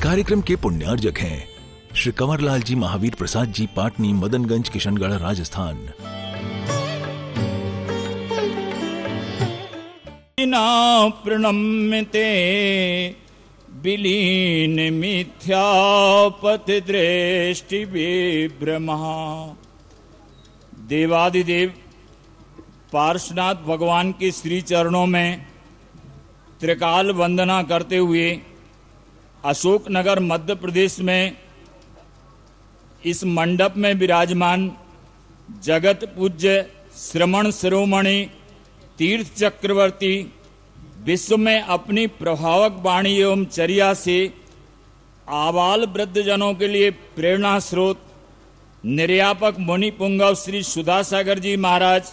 कार्यक्रम के पुण्यार्जक हैं श्री कंवरलाल जी महावीर प्रसाद जी, पाटनी, मदनगंज, किशनगढ़, राजस्थान। प्रणम्यते विलीन मिथ्यापति दृष्टि विभ्रमः। देवादिदेव पार्श्वनाथ भगवान के श्री चरणों में त्रिकाल वंदना करते हुए अशोकनगर मध्य प्रदेश में इस मंडप में विराजमान जगत पूज्य श्रमण शिरोमणि तीर्थ चक्रवर्ती विश्व में अपनी प्रभावक वाणी एवं चर्या से आबाल वृद्ध जनों के लिए प्रेरणा स्रोत निर्यापक मुनि पुंगव श्री सुधा सागर जी महाराज,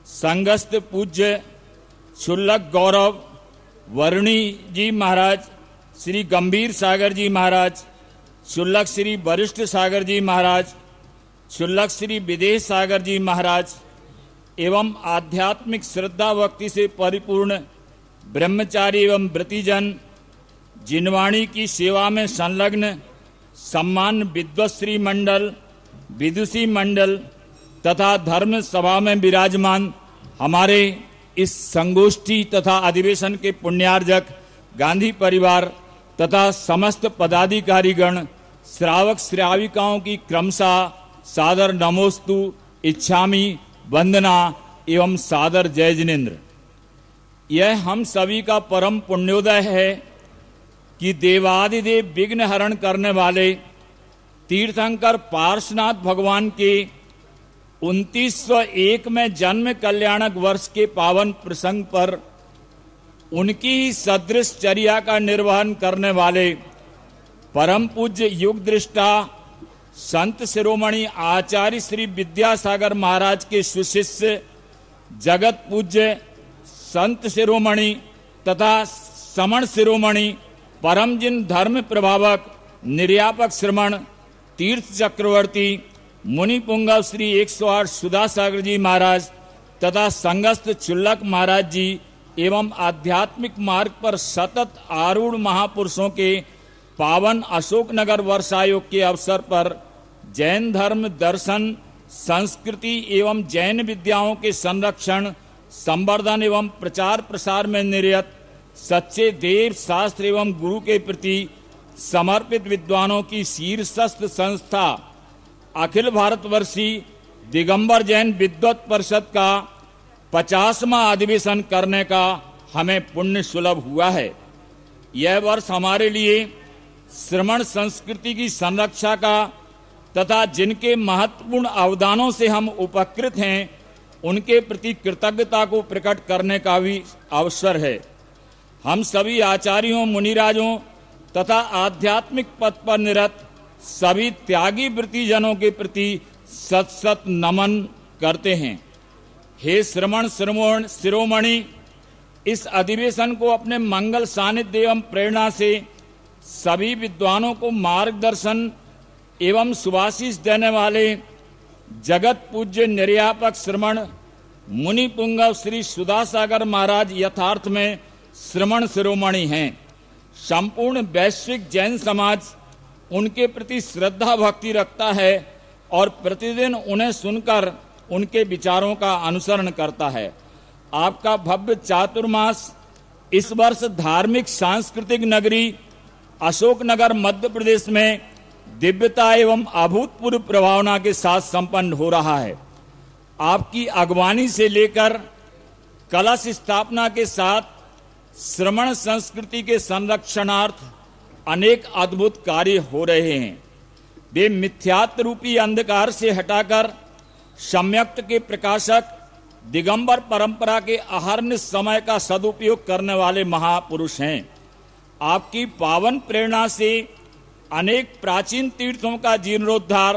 संगस्थ पूज्य शुल्लक गौरव वर्णी जी महाराज, श्री गंभीर सागर जी महाराज, शुल्लक श्री वरिष्ठ सागर जी महाराज, शुल्लक श्री विदेश सागर जी महाराज एवं आध्यात्मिक श्रद्धा भक्ति से परिपूर्ण ब्रह्मचारी एवं व्रतिजन, जिनवाणी की सेवा में संलग्न सम्मान विद्वश्री मंडल, विदुषी मंडल तथा धर्म सभा में विराजमान हमारे इस संगोष्ठी तथा अधिवेशन के पुण्यार्जक गांधी परिवार तथा समस्त पदाधिकारीगण, श्रावक श्राविकाओं की क्रमशः सादर नमोस्तु, इच्छामि, वंदना एवं सादर जय जिनेन्द्र। यह हम सभी का परम पुण्योदय है कि देवादिदेव विघ्न हरण करने वाले तीर्थंकर पार्श्वनाथ भगवान के 2901 में जन्म कल्याणक वर्ष के पावन प्रसंग पर उनकी ही सदृश चर्या का निर्वहन करने वाले परम पूज्य युग दृष्टा संत शिरोमणि आचार्य श्री विद्यासागर महाराज के सुशिष्य जगत पूज्य संत शिरोमणि तथा समण शिरोमणि परम जिन धर्म प्रभावक निर्यापक श्रमण तीर्थ चक्रवर्ती मुनि पुंगव श्री 108 सुधा सागर जी महाराज तथा संगस्थ चुल्लक महाराज जी एवं आध्यात्मिक मार्ग पर सतत आरूढ़ महापुरुषों के पावन अशोकनगर वर्षायोग के अवसर पर जैन धर्म, दर्शन, संस्कृति एवं जैन विद्याओं के संरक्षण, संवर्धन एवं प्रचार प्रसार में निरत सच्चे देव शास्त्र एवं गुरु के प्रति समर्पित विद्वानों की शीर्षस्थ संस्था अखिल भारतवर्षीय दिगंबर जैन विद्वत परिषद का 50वां अधिवेशन करने का हमें पुण्य सुलभ हुआ है। यह वर्ष हमारे लिए श्रमण संस्कृति की संरक्षा का तथा जिनके महत्वपूर्ण अवदानों से हम उपकृत हैं उनके प्रति कृतज्ञता को प्रकट करने का भी अवसर है। हम सभी आचार्यों, मुनिराजों तथा आध्यात्मिक पथ पर निरत सभी त्यागी व्रतिजनों के प्रति सत सत नमन करते हैं। हे श्रमण शिरोमणि, इस अधिवेशन को अपने मंगल सानिध्य एवं प्रेरणा से सभी विद्वानों को मार्गदर्शन एवं सुभाषिष देने वाले जगत पूज्य निर्यापक श्रमण मुनि पुंगव श्री सुधा सागर महाराज यथार्थ में श्रमण शिरोमणि हैं। संपूर्ण वैश्विक जैन समाज उनके प्रति श्रद्धा भक्ति रखता है और प्रतिदिन उन्हें सुनकर उनके विचारों का अनुसरण करता है। आपका भव्य चातुर्मास इस वर्ष धार्मिक सांस्कृतिक नगरी अशोकनगर मध्य प्रदेश में दिव्यता एवं अभूतपूर्व प्रभावना के साथ संपन्न हो रहा है। आपकी अगवानी से लेकर कलश स्थापना के साथ श्रमण संस्कृति के संरक्षणार्थ अनेक अद्भुत कार्य हो रहे हैं। वे मिथ्यात्व रूपी अंधकार से हटाकर सम्यक्त के प्रकाशक दिगंबर परंपरा के अहर्निश समय का सदुपयोग करने वाले महापुरुष हैं। आपकी पावन प्रेरणा से अनेक प्राचीन तीर्थों का जीर्णोद्धार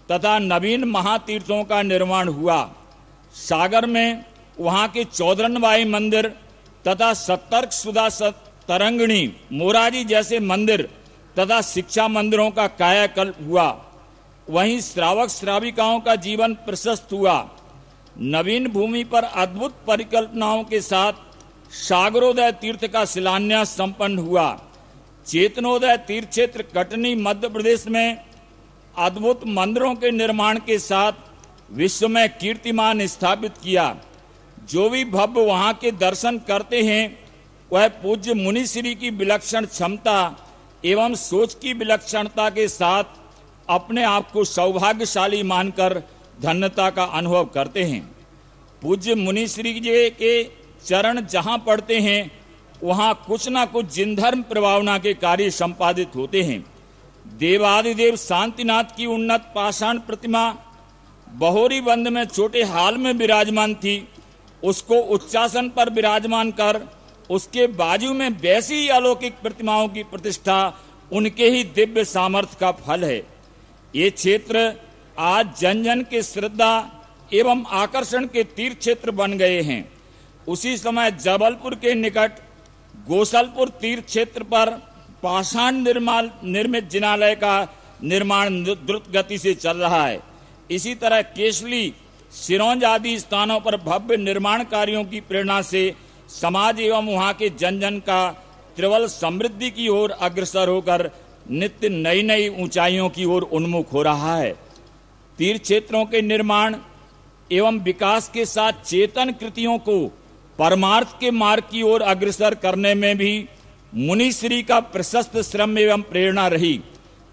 तथा नवीन महातीर्थों का निर्माण हुआ। सागर में वहां के चौधरनबाई मंदिर तथा सतर्क सुधा तरंगिणी मोराजी जैसे मंदिर तथा शिक्षा मंदिरों का कायाकल्प हुआ। वहीं श्रावक श्राविकाओं का जीवन प्रशस्त हुआ। नवीन भूमि पर अद्भुत परिकल्पनाओं के साथ सागरोदय तीर्थ का शिलान्यास संपन्न हुआ। चेतनोदय तीर्थ क्षेत्र कटनी मध्य प्रदेश में अद्भुत मंदिरों के निर्माण के साथ विश्व में कीर्तिमान स्थापित किया। जो भी भव्य वहां के दर्शन करते हैं वह पूज्य मुनिश्री की विलक्षण क्षमता एवं सोच की विलक्षणता के साथ अपने आप को सौभाग्यशाली मानकर धन्यता का अनुभव करते हैं। पूज्य मुनिश्री जी के चरण जहां पड़ते हैं वहां कुछ ना कुछ जिन धर्म प्रभावना के कार्य संपादित होते हैं। देवादिदेव शांतिनाथ की उन्नत पाषाण प्रतिमा बहोरी बंद में छोटे हाल में विराजमान थी। उसको उच्चासन पर विराजमान कर उसके बाजू में वैसी ही अलौकिक प्रतिमाओं की प्रतिष्ठा उनके ही दिव्य सामर्थ्य का फल है। ये क्षेत्र आज जन जन के श्रद्धा एवं आकर्षण के तीर्थ क्षेत्र बन गए हैं। उसी समय जबलपुर के निकट गोसलपुर तीर्थ क्षेत्र पर पाषाण निर्मित जिनालय का निर्माण द्रुत गति से चल रहा है। इसी तरह केसली, सिरौंज आदि स्थानों पर भव्य निर्माण कार्यों की प्रेरणा से समाज एवं वहां के जन जन का त्रिवल समृद्धि की ओर अग्रसर होकर नित्य नई नई ऊंचाइयों की ओर उन्मुख हो रहा है। तीर्थ क्षेत्रों के निर्माण एवं विकास के साथ चेतन कृतियों को परमार्थ के मार्ग की ओर अग्रसर करने में भी मुनिश्री का प्रशस्त श्रम एवं प्रेरणा रही।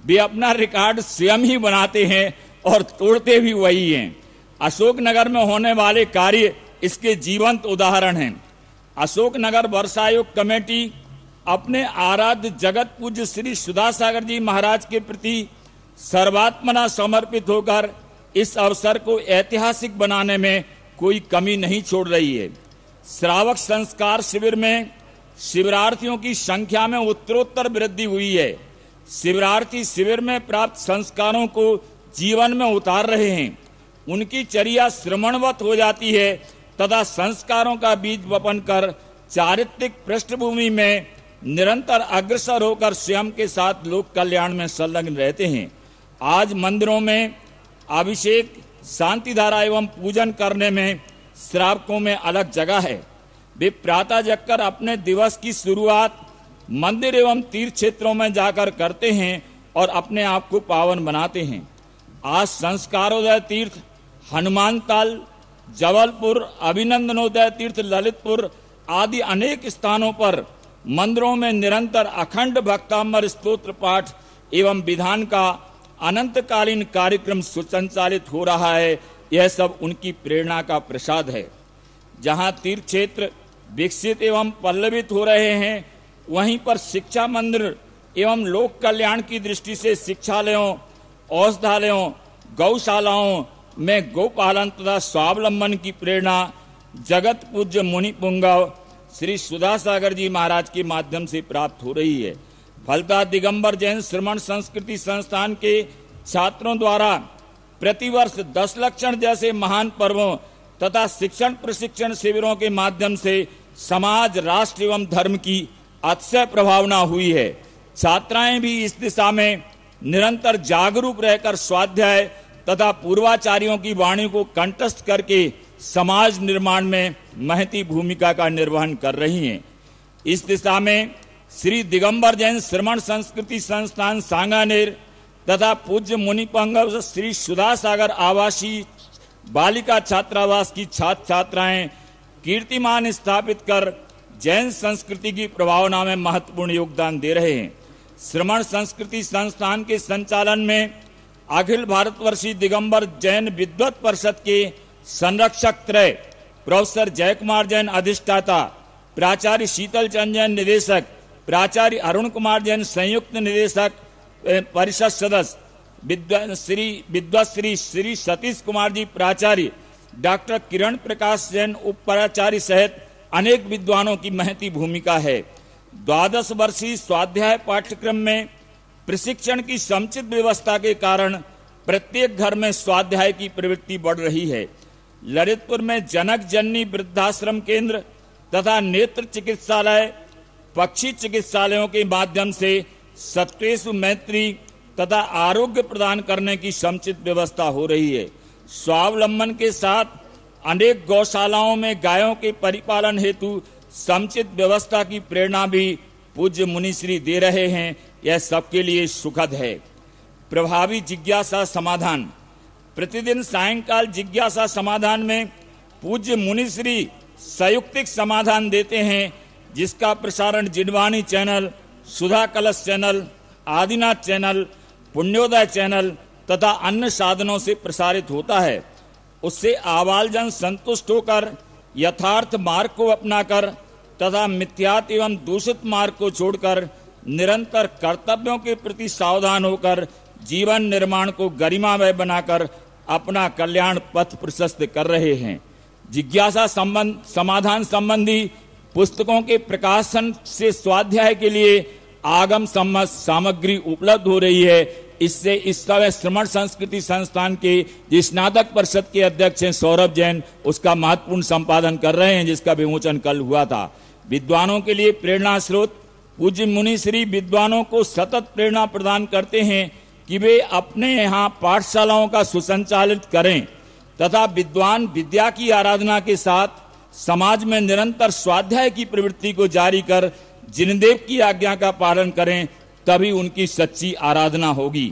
वे अपना रिकॉर्ड स्वयं ही बनाते हैं और तोड़ते भी वही हैं। अशोकनगर में होने वाले कार्य इसके जीवंत उदाहरण हैं। अशोकनगर वर्षायोग कमेटी अपने आराध्य जगत पूज्य श्री सुधासागर जी महाराज के प्रति सर्वात्मना समर्पित होकर इस अवसर को ऐतिहासिक बनाने में कोई कमी नहीं छोड़ रही है। श्रावक संस्कार शिविर में शिविरार्थियों की संख्या में उत्तरोत्तर वृद्धि हुई है। शिविरार्थी शिविर में प्राप्त संस्कारों को जीवन में उतार रहे हैं। उनकी चर्या श्रमणवत हो जाती है तथा संस्कारों का बीज वपन कर चारित्रिक पृष्ठभूमि में निरंतर अग्रसर होकर स्वयं के साथ लोक कल्याण में संलग्न रहते हैं। आज मंदिरों में अभिषेक, शांति धारा एवं पूजन करने में श्रावकों में अलग जगह है। वे प्रातः जगकर अपने दिवस की शुरुआत मंदिर एवं तीर्थ क्षेत्रों में जाकर करते हैं और अपने आप को पावन बनाते हैं। आज संस्कारोदय तीर्थ, हनुमान ताल, जबलपुर, अभिनंदनोदय तीर्थ, ललितपुर आदि अनेक स्थानों पर मंदिरों में निरंतर अखंड भक्तामर स्तोत्र पाठ एवं विधान का अनंतकालीन कार्यक्रम सुसंचालित हो रहा है। यह सब उनकी प्रेरणा का प्रसाद है। जहां तीर्थ क्षेत्र विकसित एवं पल्लवित हो रहे हैं वहीं पर शिक्षा मंदिर एवं लोक कल्याण की दृष्टि से शिक्षालयों, औषधालयों, गौशालाओं में गौपालन तथा स्वावलंबन की प्रेरणा जगत पूज्य मुनि पुंगव श्री सुधासागर जी महाराज के माध्यम से प्राप्त हो रही है। फलतः दिगंबर जैन श्रमण संस्कृति संस्थान के छात्रों द्वारा प्रतिवर्ष 10 लक्षण जैसे महान पर्वों तथा शिक्षण प्रशिक्षण शिविरों के माध्यम से समाज, राष्ट्र एवं धर्म की अतिशय प्रभावना हुई है। छात्राएं भी इस दिशा में निरंतर जागरूक रहकर स्वाध्याय तथा पूर्वाचार्यों की वाणी को कंठस्थ करके समाज निर्माण में महती भूमिका का निर्वहन कर रही हैं। इस दिशा में श्री दिगंबर जैन श्रमण संस्कृति संस्थान सांगानेर तथा पूज्य मुनि पुंगव श्री सुधासागर आवासीय बालिका छात्रावास की छात्र छात्राएं कीर्तिमान स्थापित कर जैन संस्कृति की प्रभावना में महत्वपूर्ण योगदान दे रहे हैं। श्रमण संस्कृति संस्थान के संचालन में अखिल भारतवर्षीय दिगंबर जैन विद्वत परिषद के संरक्षक त्रय प्रोफेसर जयकुमार जैन अधिष्ठाता, प्राचार्य शीतल चंद जैन निदेशक, प्राचार्य अरुण कुमार जैन संयुक्त निदेशक परिषद सदस्य, विद्वाश्री श्री सतीश कुमार जी प्राचार्य, डॉक्टर किरण प्रकाश जैन उप प्राचार्य सहित अनेक विद्वानों की महती भूमिका है। 12 वर्षीय स्वाध्याय पाठ्यक्रम में प्रशिक्षण की समुचित व्यवस्था के कारण प्रत्येक घर में स्वाध्याय की प्रवृत्ति बढ़ रही है। ललितपुर में जनक जननी वृद्धाश्रम केंद्र तथा नेत्र चिकित्सालय, पक्षी चिकित्सालयों के माध्यम से सत्वेषु मैत्री तथा आरोग्य प्रदान करने की समुचित व्यवस्था हो रही है। स्वावलंबन के साथ अनेक गौशालाओं में गायों के परिपालन हेतु समुचित व्यवस्था की प्रेरणा भी पूज्य मुनिश्री दे रहे हैं, यह सबके लिए सुखद है। प्रभावी जिज्ञासा समाधान। प्रतिदिन सायंकाल जिज्ञासा समाधान में पूज्य मुनिश्री संयुक्तिक समाधान देते हैं, जिसका प्रसारण जिनवाणी चैनल, सुधा कलश चैनल, आदिनाथ चैनल, पुण्योदय चैनल तथा अन्य साधनों से प्रसारित होता है। उससे आबालजन संतुष्ट होकर यथार्थ मार्ग को अपनाकर तथा मिथ्यात एवं दूषित मार्ग को छोड़कर निरंतर कर्तव्यों के प्रति सावधान होकर जीवन निर्माण को गरिमामय बनाकर अपना कल्याण पथ प्रशस्त कर रहे हैं। जिज्ञासा समाधान संबंधी पुस्तकों के प्रकाशन से स्वाध्याय के लिए आगम सम्मत सामग्री उपलब्ध हो रही है। इससे इस समय श्रमण संस्कृति संस्थान के स्नातक परिषद के अध्यक्ष हैं सौरभ जैन, उसका महत्वपूर्ण संपादन कर रहे हैं, जिसका विमोचन कल हुआ था। विद्वानों के लिए प्रेरणा स्रोत। पूज्य मुनिश्री विद्वानों को सतत प्रेरणा प्रदान करते हैं कि वे अपने यहाँ पाठशालाओं का सुसंचालित करें तथा विद्वान विद्या की आराधना के साथ समाज में निरंतर स्वाध्याय की प्रवृत्ति को जारी कर जिनदेव की आज्ञा का पालन करें, तभी उनकी सच्ची आराधना होगी।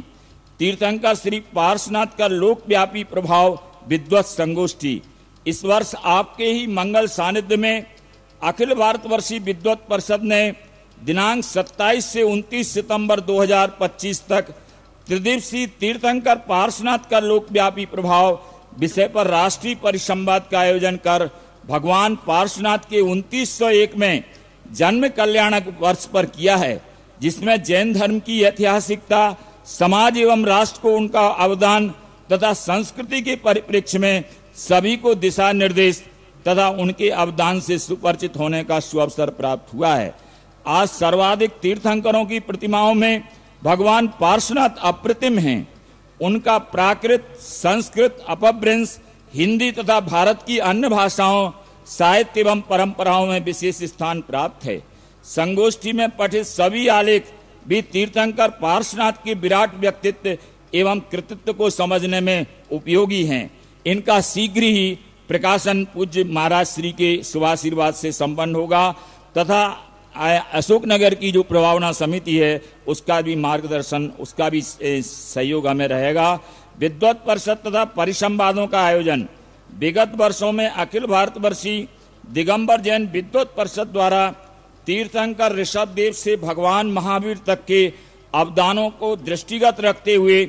तीर्थंकर श्री पार्श्वनाथ का लोकव्यापी प्रभाव विद्वत संगोष्ठी। इस वर्ष आपके ही मंगल सानिध्य में अखिल भारतवर्षीय विद्वत परिषद ने दिनांक 27 से 29 सितंबर 2025 तक त्रिदिवसीय तीर्थंकर पार्श्वनाथ का लोकव्यापी प्रभाव विषय पर राष्ट्रीय परिसंवाद का आयोजन कर भगवान पार्श्वनाथ के 2901 में जन्म कल्याणक वर्ष पर किया है, जिसमें जैन धर्म की ऐतिहासिकता, समाज एवं राष्ट्र को उनका अवदान तथा संस्कृति के परिप्रेक्ष्य में सभी को दिशा निर्देश तथा उनके अवदान से सुपरिचित होने का सुअवसर प्राप्त हुआ है। आज सर्वाधिक तीर्थंकरों की प्रतिमाओं में भगवान पार्श्वनाथ अप्रतिम हैं। उनका प्राकृत, संस्कृत, अपभ्रंश, हिंदी तथा भारत की अन्य भाषाओं, साहित्य एवं परंपराओं में विशेष स्थान प्राप्त है। संगोष्ठी में पठित सभी आलेख भी तीर्थंकर पार्श्वनाथ के विराट व्यक्तित्व एवं कृतित्व को समझने में उपयोगी हैं। इनका शीघ्र ही प्रकाशन पूज्य महाराज श्री के शुभाशीर्वाद से संपन्न होगा तथा अशोकनगर की जो प्रभावना समिति है उसका भी मार्गदर्शन, उसका भी सहयोग हमें रहेगा। विद्वत परिषद तथा परिसंवादों का आयोजन। विगत वर्षों में अखिल भारतवर्षीय दिगंबर जैन विद्वत परिषद द्वारा तीर्थंकर ऋषभदेव से भगवान महावीर तक के अवदानों को दृष्टिगत रखते हुए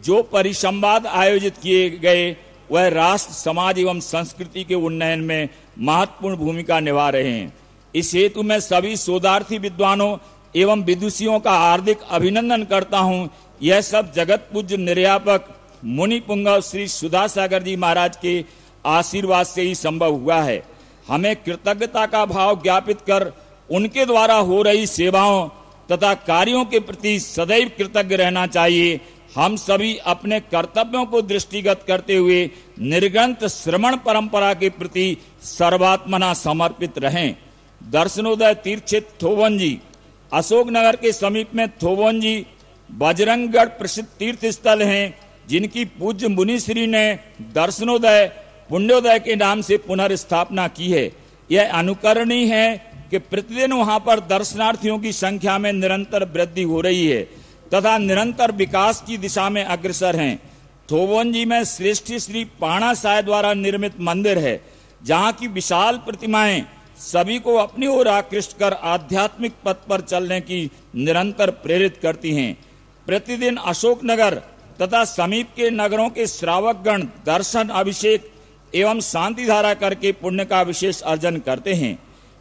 जो परिसंवाद आयोजित किए गए वह राष्ट्र, समाज एवं संस्कृति के उन्नयन में महत्वपूर्ण भूमिका निभा रहे हैं। इस हेतु मैं सभी शोधार्थी विद्वानों एवं विदुषियों का हार्दिक अभिनंदन करता हूं। यह सब जगत पूज्य निर्यापक मुनि पुंगव श्री सुधा सागर जी महाराज के आशीर्वाद से ही संभव हुआ है। हमें कृतज्ञता का भाव ज्ञापित कर उनके द्वारा हो रही सेवाओं तथा कार्यों के प्रति सदैव कृतज्ञ रहना चाहिए। हम सभी अपने कर्तव्यों को दृष्टिगत करते हुए निर्ग्रंथ श्रवण परंपरा के प्रति सर्वात्मना समर्पित रहें। दर्शनोदय तीर्थ क्षेत्र थोवंजी। अशोकनगर के समीप में थोवंजी बजरंगगढ़ प्रसिद्ध तीर्थ स्थल हैं, जिनकी पूज्य मुनिश्री ने दर्शनोदय पुण्योदय के नाम से पुनर्स्थापना की है। यह अनुकरणीय है कि प्रतिदिन वहां पर दर्शनार्थियों की संख्या में निरंतर वृद्धि हो रही है तथा निरंतर विकास की दिशा में अग्रसर हैं। थोवंजी में श्रेष्ठ श्री पाणा साय द्वारा निर्मित मंदिर है, जहां की विशाल प्रतिमाएं सभी को अपनी ओर आकृष्ट कर आध्यात्मिक पथ पर चलने की निरंतर प्रेरित करती हैं। प्रतिदिन अशोकनगर तथा समीप के नगरों के श्रावकगण दर्शन, अभिषेक एवं शांति धारा करके पुण्य का विशेष अर्जन करते हैं।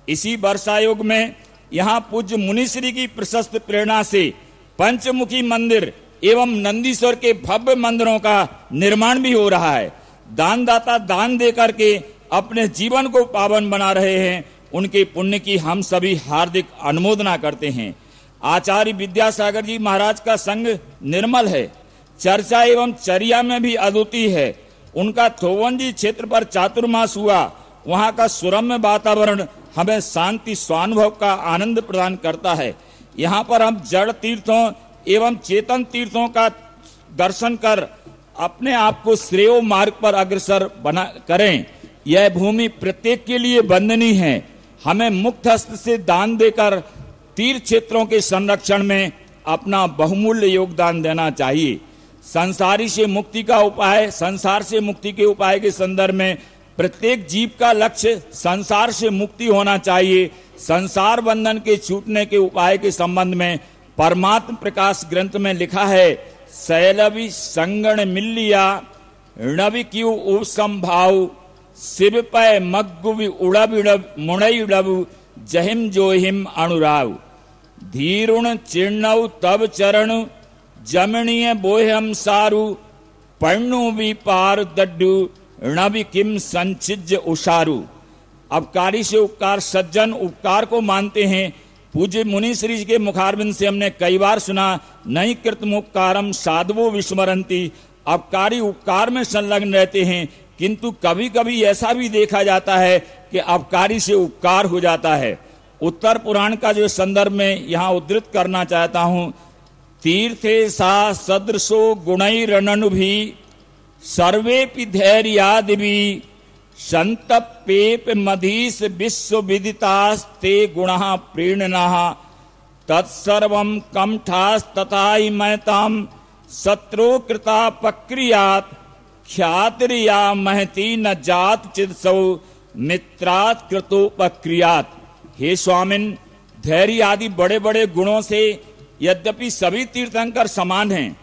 इसी वर्षायोग में यहाँ पूज्य मुनिश्री की प्रशस्त प्रेरणा से पंचमुखी मंदिर एवं नंदीश्वर के भव्य मंदिरों का निर्माण भी हो रहा है। दानदाता दान दे करके अपने जीवन को पावन बना रहे हैं। उनके पुण्य की हम सभी हार्दिक अनुमोदना करते हैं। आचार्य विद्यासागर जी महाराज का संग निर्मल है, चर्चा एवं चर्या में भी अद्वितीय है। उनका थोवंजी क्षेत्र पर चातुर्मास हुआ। वहाँ का सुरम्य वातावरण हमें शांति स्वानुभव का आनंद प्रदान करता है। यहाँ पर हम जड़ तीर्थों एवं चेतन तीर्थों का दर्शन कर अपने आप को श्रेय मार्ग पर अग्रसर बना करें। यह भूमि प्रत्येक के लिए वंदनीय है। हमें मुक्त हस्त से दान देकर तीर्थ क्षेत्रों के संरक्षण में अपना बहुमूल्य योगदान देना चाहिए। संसार से मुक्ति के उपाय के संदर्भ में प्रत्येक जीव का लक्ष्य संसार से मुक्ति होना चाहिए। संसार बंधन के छूटने के उपाय के संबंध में परमात्म प्रकाश ग्रंथ में लिखा है, शैलवि संगण मिल्लिया णवि क्यू उपसंभाव शिव पय मग्गुवि उड़ब मुणई उड़ब जहिम जोहिम अनुराव धीरुण चिर्णव तब चरण जमणीय बोहम सारु पर्णु विपार दड्डु णवि किम संचिज उषारु। अपकारी से उपकार, सज्जन उपकार को मानते हैं। पूज्य मुनि श्री जी के मुखारबिंद से हमने कई बार सुना, नहीं कृतमुपकारम साधवो विस्मरंती। अपकारी उपकार में संलग्न रहते हैं, किंतु कभी कभी ऐसा भी देखा जाता है कि अपकारी से उपकार हो जाता है। उत्तर पुराण का जो संदर्भ में यहाँ उद्धृत करना चाहता हूँ, तीर्थे सा सदृशो गुणैरननु भी सर्वेपि धैर्यादिभी संतप्पेप मधीस विश्व विदितास्ते गुणः प्रीणनः तत्सर्वं कमठास्तथाहि मैताम सत्रो कृता पक्रियात ख्यातिर्या महती न जात चिदसौ मित्रात कृतोपक्रियात। हे स्वामिन, धैर्य आदि बड़े बड़े गुणों से यद्यपि सभी तीर्थंकर समान हैं,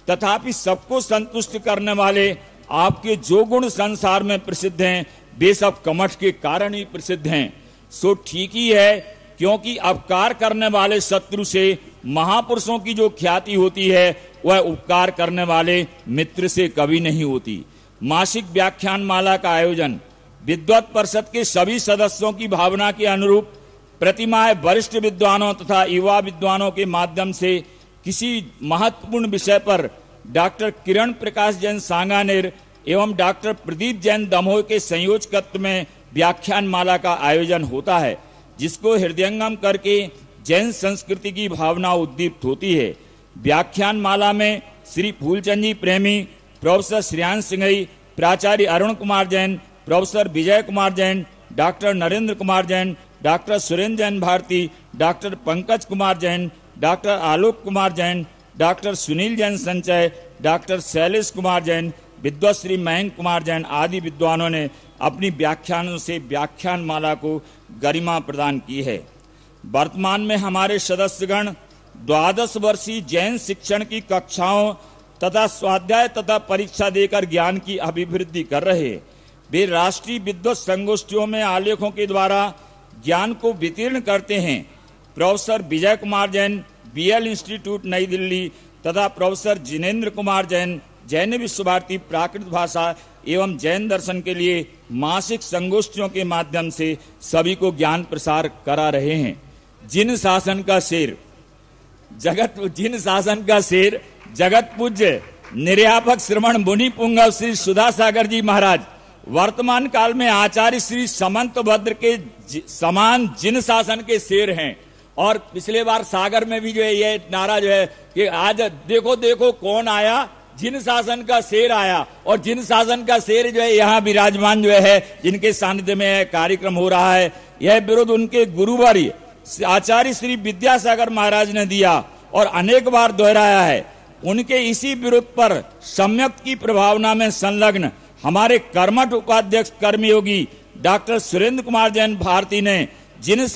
तथापि सबको संतुष्ट करने वाले आपके जो गुण संसार में प्रसिद्ध हैं, वे सब कमठ के कारण ही प्रसिद्ध हैं। सो ठीक ही है, क्योंकि अपकार करने वाले शत्रु से महापुरुषों की जो ख्याति होती है, वह उपकार करने वाले मित्र से कभी नहीं होती। मासिक व्याख्यान माला का आयोजन विद्वत परिषद के सभी सदस्यों की भावना के अनुरूप प्रतिमाह वरिष्ठ विद्वानों तथा युवा विद्वानों के माध्यम से किसी महत्वपूर्ण विषय पर डॉक्टर किरण प्रकाश जैन सांगानेर एवं डॉक्टर प्रदीप जैन दमोह के संयोजकत्व में व्याख्यान माला का आयोजन होता है, जिसको हृदयंगम करके जैन संस्कृति की भावना उद्दीप्त होती है। व्याख्यान माला में श्री फूलचंद जी प्रेमी, प्रोफेसर श्रेयांश सिंघई, प्राचार्य Arun Kumar Jain, professor Vijay Kumar Jain, doctor Narendra Kumar Jain, doctor Surendra Jain Bharati, doctor Pankaj Kumar Jain, doctor Alok Kumar Jain, doctor Sunil Jain Sanchay, doctor Shailesh Kumar Jain, विद्वत श्री मयंक कुमार जैन आदि विद्वानों ने अपनी व्याख्यानों से व्याख्यान माला को गरिमा प्रदान की है। वर्तमान में हमारे सदस्यगण 12 वर्षीय जैन शिक्षण की कक्षाओं तथा स्वाध्याय तथा परीक्षा देकर ज्ञान की अभिवृद्धि कर रहे हैं। वे राष्ट्रीय विद्वत संगोष्ठियों में आलेखों के द्वारा ज्ञान को वितीर्ण करते हैं। Professor Vijay Kumar Jain, BL institute नई दिल्ली तथा प्रोफेसर जिनेन्द्र कुमार जैन, जैन विश्व भारती प्राकृत भाषा एवं जैन दर्शन के लिए मासिक संगोष्ठियों के माध्यम से सभी को ज्ञान प्रसार करा रहे हैं। जिन शासन का शेर जगत पूज्य निर्यापक श्रमण मुनि पुंगव श्री सुधा सागर जी महाराज वर्तमान काल में आचार्य श्री समंत भद्र के समान जिन शासन के शेर हैं। और पिछले बार सागर में भी जो है ये नारा जो है कि आज देखो देखो कौन आया, जिन शासन का शेर आया। और जिन शासन का शेर जो है यहाँ विराजमान जो है, जिनके सानिध्य में कार्यक्रम हो रहा है, यह विरोध उनके गुरुवर्य आचार्य श्री विद्यासागर महाराज ने दिया और अनेक बार दोहराया है। उनके इसी विरोध पर सम्यक की प्रभावना में संलग्न हमारे कर्मठ उपाध्यक्ष कर्मयोगी डॉक्टर सुरेंद्र कुमार जैन भारती ने जिन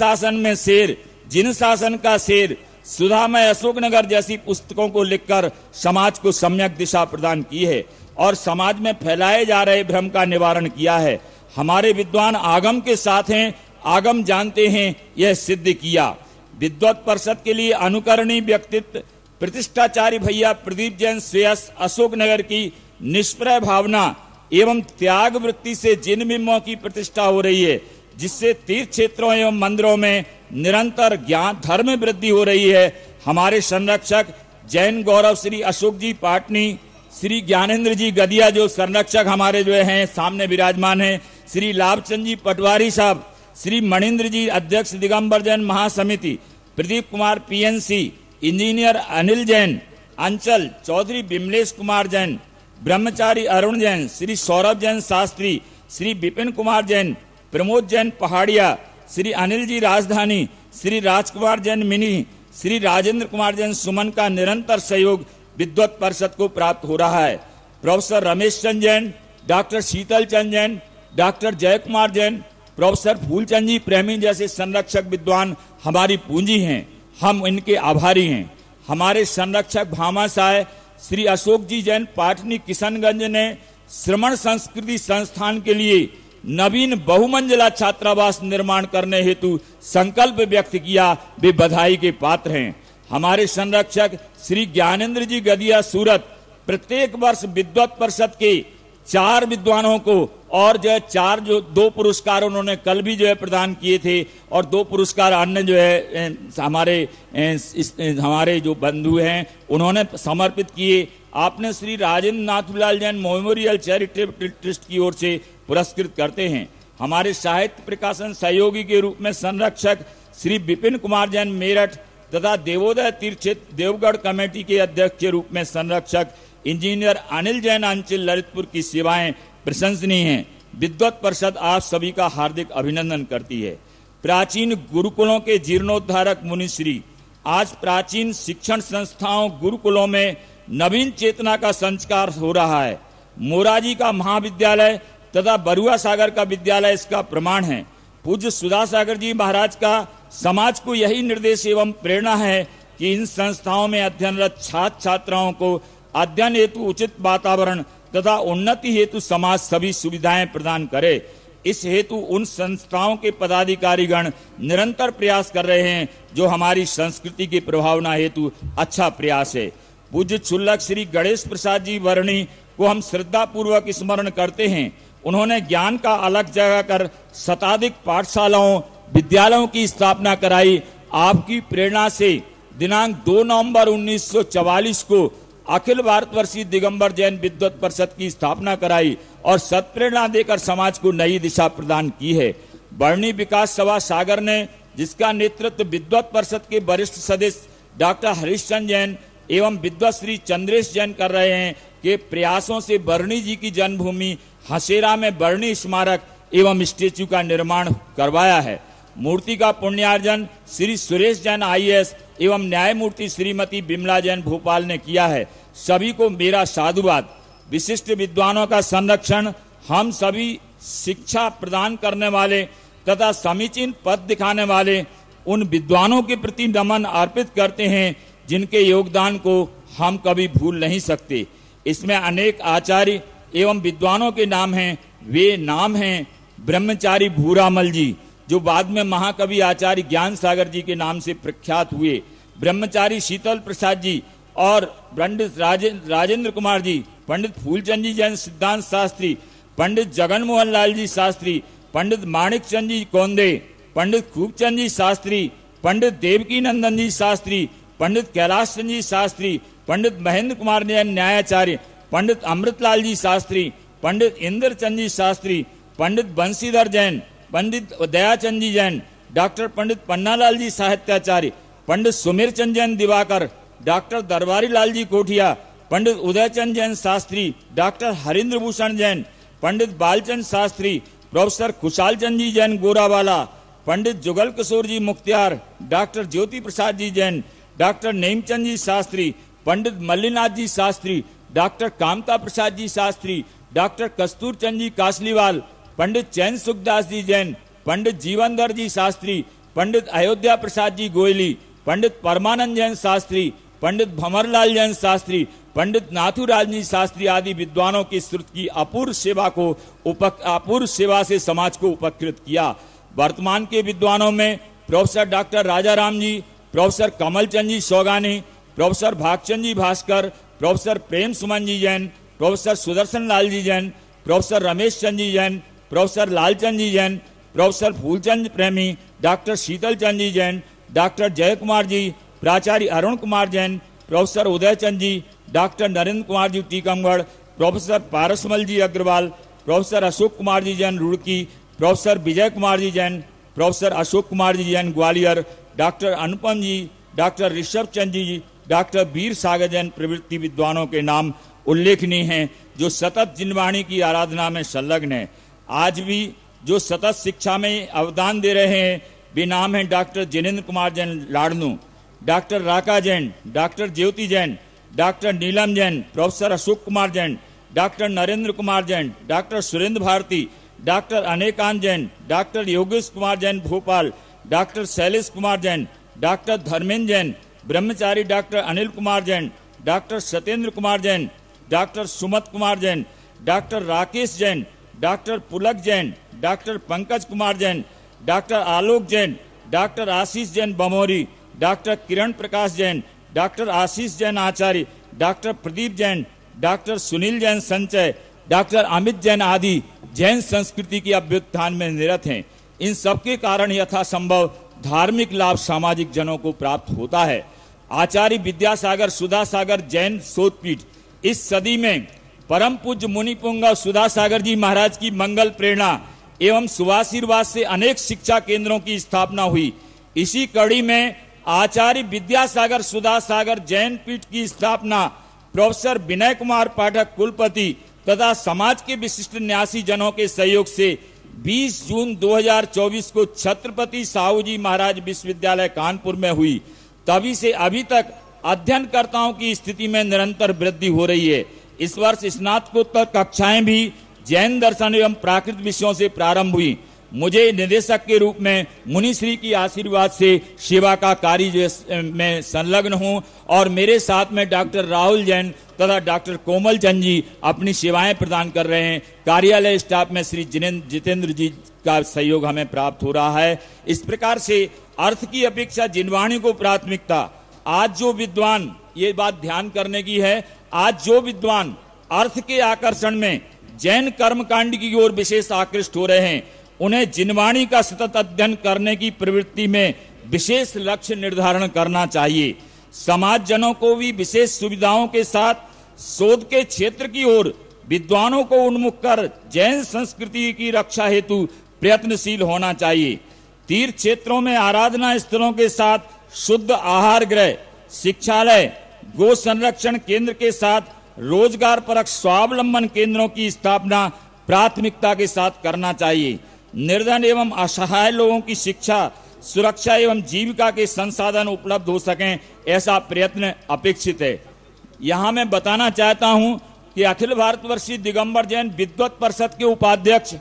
शासन का शेर, सुधामय अशोकनगर जैसी पुस्तकों को लिखकर समाज को सम्यक दिशा प्रदान की है और समाज में फैलाए जा रहे भ्रम का निवारण किया है। हमारे विद्वान आगम के साथ हैं, आगम जानते हैं, यह सिद्ध किया। विद्वत परिषद के लिए अनुकरणीय व्यक्तित्व प्रतिष्ठाचारी भैया प्रदीप जैन श्रेयस अशोकनगर की निष्प्रय भावना एवं त्याग वृत्ति से जिन बिंबों की प्रतिष्ठा हो रही है, जिससे तीर्थ क्षेत्रों एवं मंदिरों में निरंतर ज्ञान धर्म वृद्धि हो रही है। हमारे संरक्षक जैन गौरव श्री अशोक जी पाटनी, श्री ज्ञानेन्द्र जी गदिया जो संरक्षक हमारे जो हैं सामने विराजमान हैं, श्री लाभचंद जी पटवारी साहब, श्री मणिन्द्र जी अध्यक्ष दिगंबर जैन महासमिति, प्रदीप कुमार पीएनसी, इंजीनियर अनिल जैन अंचल, चौधरी विमलेश कुमार जैन, ब्रह्मचारी अरुण जैन, श्री सौरभ जैन शास्त्री, श्री विपिन कुमार जैन, प्रमोद जैन पहाड़िया, श्री अनिल जी राजधानी, श्री राजकुमार जैन मिनी, श्री राजेंद्र कुमार जैन सुमन का निरंतर सहयोग विद्वत परिषद को प्राप्त हो रहा है। प्रोफेसर रमेश चंद जैन, डॉक्टर शीतल चंद जैन, डॉक्टर जय कुमार जैन, प्रोफेसर फूलचंद जी प्रेमी जैसे संरक्षक विद्वान हमारी पूंजी हैं, हम इनके आभारी हैं। हमारे संरक्षक भामाशाह श्री अशोक जी जैन पाटनी किशनगंज ने श्रमण संस्कृति संस्थान के लिए नवीन बहुमंजिला छात्रावास निर्माण करने हेतु संकल्प व्यक्त किया, वे बधाई के पात्र हैं। हमारे संरक्षक श्री ज्ञानेंद्र जी गदिया सूरत प्रत्येक वर्ष विद्वत परिषद के 4 विद्वानों को और जो 2 पुरस्कार उन्होंने कल भी प्रदान किए थे और 2 पुरस्कार अन्य हमारे जो बंधु हैं उन्होंने समर्पित किए। आपने Shri Rajendra Nathulal Jain memorial charitable trust की ओर से पुरस्कृत करते हैं। हमारे साहित्य प्रकाशन सहयोगी के रूप में संरक्षक श्री विपिन कुमार जैन मेरठ तथा देवोदय तीर्थ देवगढ़ कमेटी के अध्यक्ष के रूप में संरक्षक इंजीनियर अनिल जैन अंचल ललितपुर की सेवाएं प्रशंसनीय हैं। विद्वत परिषद आप सभी का हार्दिक अभिनंदन करती है। प्राचीन गुरुकुलों के जीर्णोद्धारक मुनिश्री, आज प्राचीन शिक्षण संस्थाओं गुरुकुलों में नवीन चेतना का संस्कार हो रहा है। मोराजी का महाविद्यालय तथा बरुआ सागर का विद्यालय इसका प्रमाण है। पूज्य सुधा सागर जी महाराज का समाज को यही निर्देश एवं प्रेरणा है कि इन संस्थाओं में अध्ययनरत छात्र छात्राओं को अध्ययन हेतु उचित वातावरण तथा उन्नति हेतु समाज सभी सुविधाएं प्रदान करे। इस हेतु उन संस्थाओं के पदाधिकारीगण निरंतर प्रयास कर रहे हैं जो हमारी संस्कृति की प्रभावना हेतु अच्छा प्रयास है। पूज्य क्षुल्लक श्री गणेश प्रसाद जी वर्णी को हम श्रद्धा पूर्वक स्मरण करते हैं। उन्होंने ज्ञान का अलग जगह कर शताधिक पाठशालाओं विद्यालयों की स्थापना कराई। आपकी प्रेरणा से दिनांक 2 नवंबर 1944 को अखिल भारतवर्षीय दिगंबर जैन विद्वत परिषद की स्थापना कराई और सत्प्रेरणा देकर समाज को नई दिशा प्रदान की है। बरनी विकास सभा सागर ने, जिसका नेतृत्व विद्वत परिषद के वरिष्ठ सदस्य डॉक्टर हरीशचंद्र जैन एवं विद्वत श्री चंद्रेश जैन कर रहे हैं, के प्रयासों से बरनी जी की जन्मभूमि हसेरा में बरनी स्मारक एवं स्टेच्यू का निर्माण करवाया है। मूर्ति का पुण्यार्जन श्री सुरेश जैन IAS एवं न्यायमूर्ति श्रीमती बिमला जैन भोपाल ने किया है। सभी को मेरा साधुवाद। विशिष्ट विद्वानों का संरक्षण हम सभी शिक्षा प्रदान करने वाले तथा समीचीन पद दिखाने वाले उन विद्वानों के प्रति नमन अर्पित करते हैं जिनके योगदान को हम कभी भूल नहीं सकते। इसमें अनेक आचार्य एवं विद्वानों के नाम हैं। वे नाम हैं ब्रह्मचारी भूरामल जी, जो बाद में महाकवि आचार्य ज्ञान सागर जी के नाम से प्रख्यात हुए, ब्रह्मचारी शीतल प्रसाद जी और पंडित राजेंद्र कुमार जी, पंडित फूलचंद जी जैन सिद्धांत शास्त्री, पंडित जगन मोहन लाल जी शास्त्री, पंडित माणिक चंद जी कौंदे, पंडित खूबचंद जी शास्त्री, पंडित देवकी नंदन जी शास्त्री, पंडित कैलाश चंद जी शास्त्री, पंडित महेंद्र कुमार जैन न्यायाचार्य, पंडित अमृतलाल जी शास्त्री, पंडित इंद्र चंद जी शास्त्री, पंडित बंशीधर जैन, पंडित दयाचंद जी जैन, डॉक्टर पंडित पन्नालाल जी साहित्याचार्य, पंडित सुमेर चंद जैन दिवाकर, डॉक्टर दरबारी लाल जी कोठिया, पंडित उदयचंद जैन शास्त्री, डॉक्टर हरिंद्र भूषण जैन, पंडित बालचंद शास्त्री, प्रोफेसर खुशाल चंद जी जैन गोरावाला, पंडित जुगल किशोर जी मुख्तियार, डॉक्टर ज्योति प्रसाद जी जैन, डॉक्टर नेमचंद जी शास्त्री, पंडित मल्लीनाथ जी शास्त्री, डॉक्टर कामता प्रसाद जी शास्त्री, डॉक्टर कस्तूर चंद जी कासलीवाल, पंडित चैन सुखदास जी जैन, पंडित जीवनधर जी शास्त्री, पंडित अयोध्या प्रसाद जी गोयली, पंडित परमानंद जैन शास्त्री, पंडित भंवरलाल जैन शास्त्री, पंडित नाथूराज जी शास्त्री आदि विद्वानों की श्रुति की अपूर्व सेवा से समाज को उपकृत किया। वर्तमान के विद्वानों में प्रोफेसर डॉक्टर राजाराम जी, प्रोफेसर कमलचंद जी सौगानी, प्रोफेसर भागचंद जी भास्कर, प्रोफेसर प्रेम Suman ji Jain, professor Sudarshan Lal ji Jain, professor Ramesh Chand ji Jain, professor Lalchand जी जैन, प्रोफेसर फूलचंद प्रेमी, डॉक्टर शीतल चंद जी जैन, डॉक्टर जय कुमार जी, प्राचार्य अरुण कुमार जैन, प्रोफेसर उदयचंद जी, डॉक्टर नरेंद्र कुमार जी टीकमगढ़, प्रोफेसर पारसमल जी Agarwal, professor Ashok Kumar ji Jain Roorkee, professor Vijay Kumar ji Jain, professor Ashok Kumar ji Jain Gwalior, doctor अनुपम जी, डॉक्टर ऋषभ चंद जी, डॉक्टर वीर सागर जैन प्रवृत्ति विद्वानों के नाम उल्लेखनीय हैं जो सतत जिनवाणी की आराधना में संलग्न है। आज भी जो सतत शिक्षा में अवदान दे रहे हैं भी नाम है doctor Jinendra Kumar Jain Ladnun, doctor Raka Jain, doctor Jyoti Jain, doctor Neelam Jain, professor Ashok Kumar Jain, doctor Narendra Kumar Jain, doctor Surendra Bharti, doctor Anekant Jain, doctor Yogesh Kumar Jain Bhopal, doctor Shailesh Kumar Jain, doctor Dharmendra Jain, ब्रह्मचारी doctor Anil Kumar Jain, doctor Satyendra Kumar Jain, doctor Sumat Kumar Jain, doctor Rakesh Jain, doctor Pulak Jain, doctor Pankaj Kumar Jain, doctor Alok Jain, doctor आशीष जैन बमोरी, डॉक्टर किरण प्रकाश जैन, डॉक्टर आशीष जैन आचार्य, doctor Pradeep Jain, doctor Sunil Jain Sanchay, doctor Amit Jain आदि जैन संस्कृति की अभ्युत्थान में निरत हैं। इन सबके कारण यथासंभव धार्मिक लाभ सामाजिक जनों को प्राप्त होता है। आचार्य विद्यासागर सुधासागर जैन शोधपीठ इस सदी में परम पूज्य मुनि पुंगव सुधासागर जी महाराज की मंगल प्रेरणा एवं शुभाशीर्वाद से अनेक शिक्षा केंद्रों की स्थापना हुई। इसी कड़ी में आचार्य विद्यासागर सुधासागर जैन पीठ की स्थापना प्रोफेसर विनय कुमार पाठक कुलपति तथा समाज के विशिष्ट न्यासी जनों के सहयोग से 20 जून 2024 को छत्रपति साहू जी महाराज विश्वविद्यालय कानपुर में हुई। तभी से अभी तक अध्ययनकर्ताओं की स्थिति में निरंतर वृद्धि हो रही है। इस वर्ष स्नातकोत्तर कक्षाएं भी जैन दर्शन एवं प्राकृत विषयों से प्रारंभ हुई। मुझे निदेशक के रूप में मुनिश्री की आशीर्वाद से सेवा का कार्य में संलग्न हूं और मेरे साथ में डॉक्टर राहुल जैन तथा डॉक्टर कोमल चंद जी अपनी सेवाएं प्रदान कर रहे हैं। कार्यालय स्टाफ में श्री जितेंद्र जी का सहयोग हमें प्राप्त हो रहा है। इस प्रकार से अर्थ की अपेक्षा जिनवाणी को प्राथमिकता। आज जो विद्वान, ये बात ध्यान करने की है, आज जो विद्वान अर्थ के आकर्षण में जैन कर्मकांड की ओर विशेष आकृष्ट हो रहे हैं, उन्हें जिनवाणी का सतत अध्ययन करने की प्रवृत्ति में विशेष लक्ष्य निर्धारण करना चाहिए। समाज जनों को भी विशेष सुविधाओं के साथ शोध के क्षेत्र की ओर विद्वानों को उन्मुख कर जैन संस्कृति की रक्षा हेतु प्रयत्नशील होना चाहिए। तीर्थ क्षेत्रों में आराधना स्थलों के साथ शुद्ध आहार गृह, शिक्षालय, गो संरक्षण केंद्र के साथ रोजगार परक स्वावलंबन केंद्रों की स्थापना प्राथमिकता के साथ करना चाहिए। निर्धन एवं असहाय लोगों की शिक्षा, सुरक्षा एवं जीविका के संसाधन उपलब्ध हो सकें, ऐसा प्रयत्न अपेक्षित है। यहाँ मैं बताना चाहता हूँ कि अखिल भारतवर्षीय दिगंबर जैन विद्वत परिषद के उपाध्यक्ष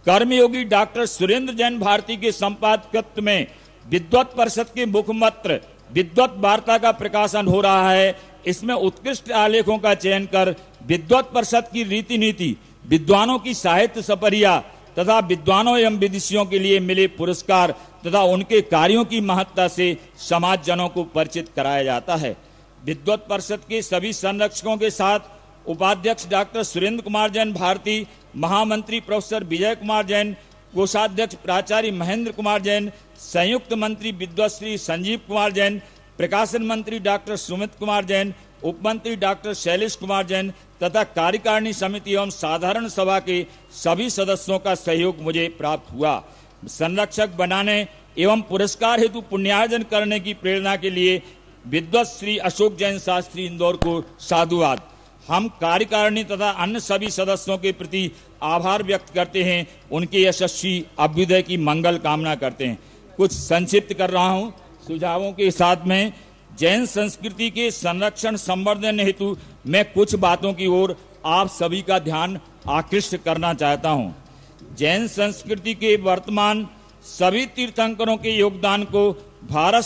कर्मयोगी डॉक्टर सुरेंद्र जैन भारती के संपादकत्व में विद्वत परिषद के मुखपत्र विद्वत वार्ता का प्रकाशन हो रहा है। इसमें उत्कृष्ट आलेखों का चयन कर विद्वत परिषद की रीति नीति, विद्वानों की साहित्य सपरिया तथा विद्वानों एवं विदुषियों के लिए मिले पुरस्कार तथा उनके कार्यों की महत्ता से समाज जनों को परिचित कराया जाता है। विद्वत परिषद के सभी संरक्षकों के साथ उपाध्यक्ष डॉक्टर सुरेंद्र कुमार जैन भारती, महामंत्री प्रोफेसर विजय कुमार जैन, कोषाध्यक्ष प्राचार्य महेंद्र कुमार जैन, संयुक्त मंत्री विद्वश्री संजीव कुमार जैन, प्रकाशन मंत्री डॉक्टर सुमित कुमार जैन, उपमंत्री डॉक्टर शैलेश कुमार जैन तथा कार्यकारिणी समिति एवं साधारण सभा के सभी सदस्यों का सहयोग मुझे प्राप्त हुआ। संरक्षक बनाने एवं पुरस्कार हेतु पुण्यार्जन करने की प्रेरणा के लिए विद्वत श्री अशोक जैन शास्त्री इंदौर को साधुवाद। हम कार्यकारिणी तथा अन्य सभी सदस्यों के प्रति आभार व्यक्त करते हैं, उनके यशस्वी अभ्युदय की मंगल कामना करते हैं। कुछ संक्षिप्त कर रहा हूं सुझावों के साथ में। जैन संस्कृति के संरक्षण संवर्धन हेतु मैं कुछ बातों की ओर आप सभी का ध्यान आकृष्ट करना चाहता हूं। जैन संस्कृति के वर्तमान सभी तीर्थंकरों के योगदान को भारत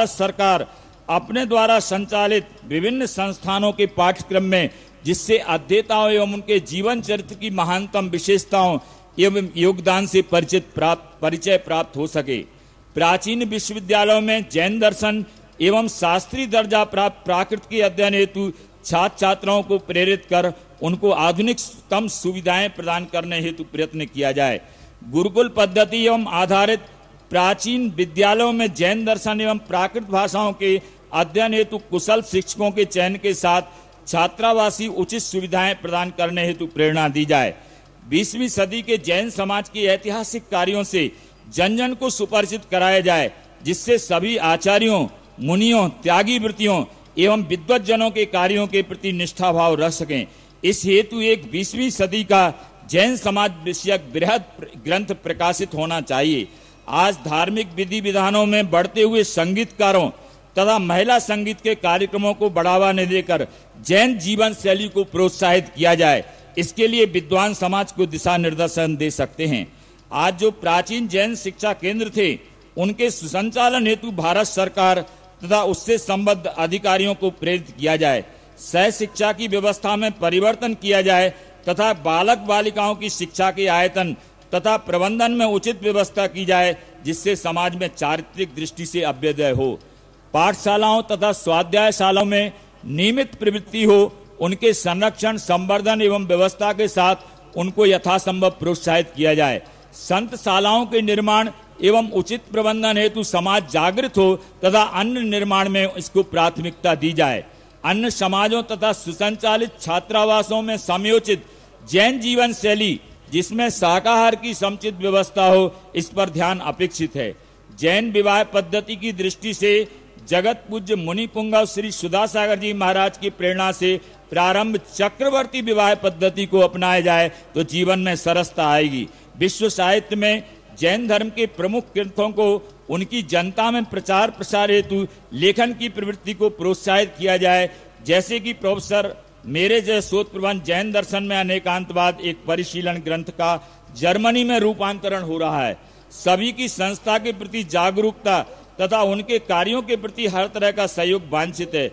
सरकार अपने द्वारा संचालित विभिन्न संस्थानों के पाठ्यक्रम में, जिससे अध्येताओं एवं उनके जीवन चरित्र की महानतम विशेषताओं एवं योगदान से परिचय प्राप्त हो सके। प्राचीन विश्वविद्यालयों में जैन दर्शन एवं शास्त्रीय दर्जा प्राप्त प्राकृत के अध्ययन हेतु छात्र छात्राओं को प्रेरित कर उनको आधुनिकतम सुविधाएं प्रदान करने हेतु प्रयत्न किया जाए। गुरुकुल पद्धति एवं आधारित प्राचीन विद्यालयों में जैन दर्शन एवं प्राकृत भाषाओं के अध्ययन हेतु कुशल शिक्षकों के चयन के साथ छात्रावासी उचित सुविधाएं प्रदान करने हेतु प्रेरणा दी जाए। 20वीं सदी के जैन समाज के ऐतिहासिक कार्यों से जन जन को सुपरिचित कराया जाए, जिससे सभी आचार्यों, मुनियों, त्यागी वृत्तियों एवं विद्वत जनों के कार्यों के प्रति निष्ठा भाव रह सकें। इस हेतु एक 20वीं सदी का जैन समाज विषयक बृहद ग्रंथ प्रकाशित होना चाहिए। आज धार्मिक विधि विधानों में बढ़ते हुए संगीतकारों तथा महिला संगीत के कार्यक्रमों को बढ़ावा न देकर जैन जीवन शैली को प्रोत्साहित किया जाए, इसके लिए विद्वान समाज को दिशा निर्देशन दे सकते हैं। आज जो प्राचीन जैन शिक्षा केंद्र थे, उनके सुसंचालन हेतु भारत सरकार तथा उससे संबद्ध अधिकारियों को प्रेरित किया जाए। सह शिक्षा की व्यवस्था में परिवर्तन किया जाए तथा बालक बालिकाओं की शिक्षा के आयतन तथा प्रबंधन में उचित व्यवस्था की जाए, जिससे समाज में चारित्रिक दृष्टि से अभ्युदय हो। पाठशालाओं तथा स्वाध्यायशालाओं में नियमित प्रवृत्ति हो, उनके संरक्षण, संवर्धन एवं व्यवस्था के साथ उनको यथासंभव प्रोत्साहित किया जाए। संत शालाओं के निर्माण एवं उचित प्रबंधन हेतु समाज जागृत हो तथा अन्य निर्माण में इसको प्राथमिकता दी जाए। अन्य समाजों तथा सुसंचालित छात्रावासों में समयोचित जैन जीवन शैली, जिसमें शाकाहार की समुचित व्यवस्था हो, इस पर ध्यान अपेक्षित है। जैन विवाह पद्धति की दृष्टि से जगत पूज्य मुनि पुंगव श्री सुधासागर जी महाराज की प्रेरणा से प्रारंभ चक्रवर्ती विवाह पद्धति को अपनाया जाए तो जीवन में सरसता आएगी। विश्व साहित्य में जैन धर्म के प्रमुख ग्रंथों को उनकी जनता में प्रचार प्रसार हेतु लेखन की प्रवृत्ति को प्रोत्साहित किया जाए, जैसे कि प्रोफेसर मेरे जय शोध प्रबंध जैन दर्शन में अनेकांतवाद एक परिशीलन ग्रंथ का जर्मनी में रूपांतरण हो रहा है। सभी की संस्था के प्रति जागरूकता तथा उनके कार्यों के प्रति हर तरह का सहयोग वांछित है।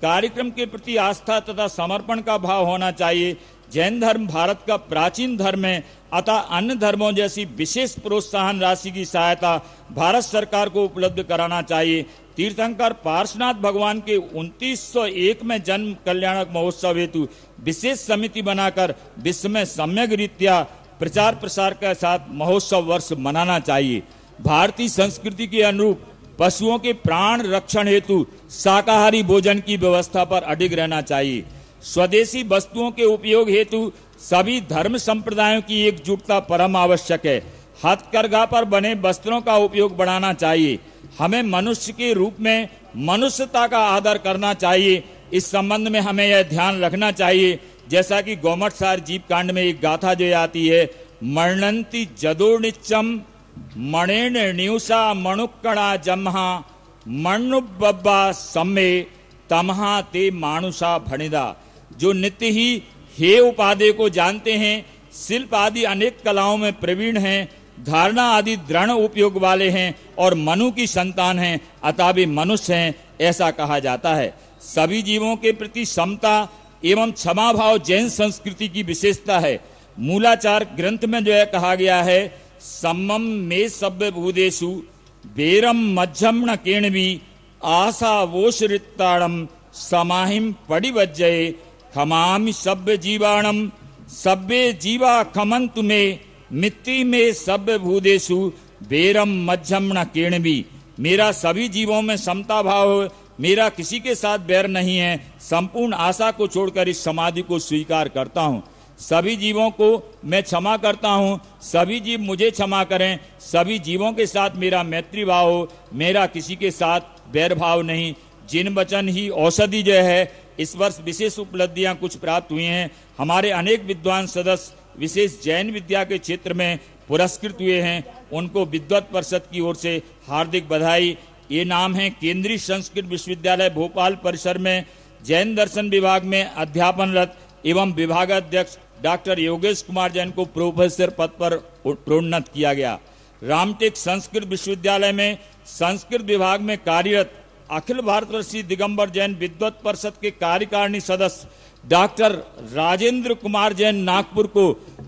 कार्यक्रम के प्रति आस्था तथा समर्पण का भाव होना चाहिए। जैन धर्म भारत का प्राचीन धर्म है, अतः अन्य धर्मों जैसी विशेष प्रोत्साहन राशि की सहायता भारत सरकार को उपलब्ध कराना चाहिए। तीर्थंकर पार्श्वनाथ भगवान के 2901 में जन्म कल्याणक महोत्सव हेतु विशेष समिति बनाकर विश्व में सम्यक रीत्या प्रचार प्रसार के साथ महोत्सव वर्ष मनाना चाहिए। भारतीय संस्कृति के अनुरूप पशुओं के प्राण रक्षण हेतु शाकाहारी भोजन की व्यवस्था पर अडिग रहना चाहिए। स्वदेशी वस्तुओं के उपयोग हेतु सभी धर्म संप्रदायों की एकजुटता परम आवश्यक है। हथकरघा पर बने वस्त्रों का उपयोग बढ़ाना चाहिए। हमें मनुष्य के रूप में मनुष्यता का आदर करना चाहिए। इस संबंध में हमें यह ध्यान रखना चाहिए, जैसा कि गोमटसार जीव कांड में एक गाथा जो आती है, मरणंती जदोनिचम मणेन न्यूसा मणुकणा जम्हा मणुबब्बा सम्मे तमहा ते मानुषा भणिदा। जो नित्य ही हे उपाधि को जानते हैं, शिल्प आदि अनेक कलाओं में प्रवीण हैं, धारणा आदि दृढ़ उपयोग वाले हैं और मनु की संतान हैं, अतः भी मनुष्य हैं, ऐसा कहा जाता है। सभी जीवों के प्रति समता एवं क्षमा भाव जैन संस्कृति की विशेषता है। मूलाचार ग्रंथ में जो है कहा गया है, सम्मम में सभ्य भूदेशु बेरम मध्यम न केणवी आशा वोशरिताड़म समाहिम पड़िवज्जये खमामि सभ्य जीवाणम सभ्य जीवा खमंतु में मित्ति में सभ्य भूदेशु बेरम मध्यम न केणवी। मेरा सभी जीवों में समता भाव हो, मेरा किसी के साथ बैर नहीं है। संपूर्ण आशा को छोड़कर इस समाधि को स्वीकार करता हूँ। सभी जीवों को मैं क्षमा करता हूँ, सभी जीव मुझे क्षमा करें। सभी जीवों के साथ मेरा मैत्री भाव हो, मेरा किसी के साथ बैर भाव नहीं। जिन वचन ही औषधि जो है, इस वर्ष विशेष उपलब्धियां कुछ प्राप्त हुई हैं। हमारे अनेक विद्वान सदस्य विशेष जैन विद्या के क्षेत्र में पुरस्कृत हुए हैं, उनको विद्वत परिषद की ओर से हार्दिक बधाई। ये नाम है केंद्रीय संस्कृत विश्वविद्यालय भोपाल परिसर में जैन दर्शन विभाग में अध्यापनरत एवं विभागाध्यक्ष डॉक्टर योगेश कुमार जैन को प्रोफेसर पद पर प्रोन्नत किया गया। रामटेक संस्कृत विश्वविद्यालय में संस्कृत विभाग में कार्यरत अखिल भारतवर्षीय दिगंबर जैन विद्वत परिषद के कार्यकारिणी सदस्य डॉक्टर राजेंद्र कुमार जैन नागपुर को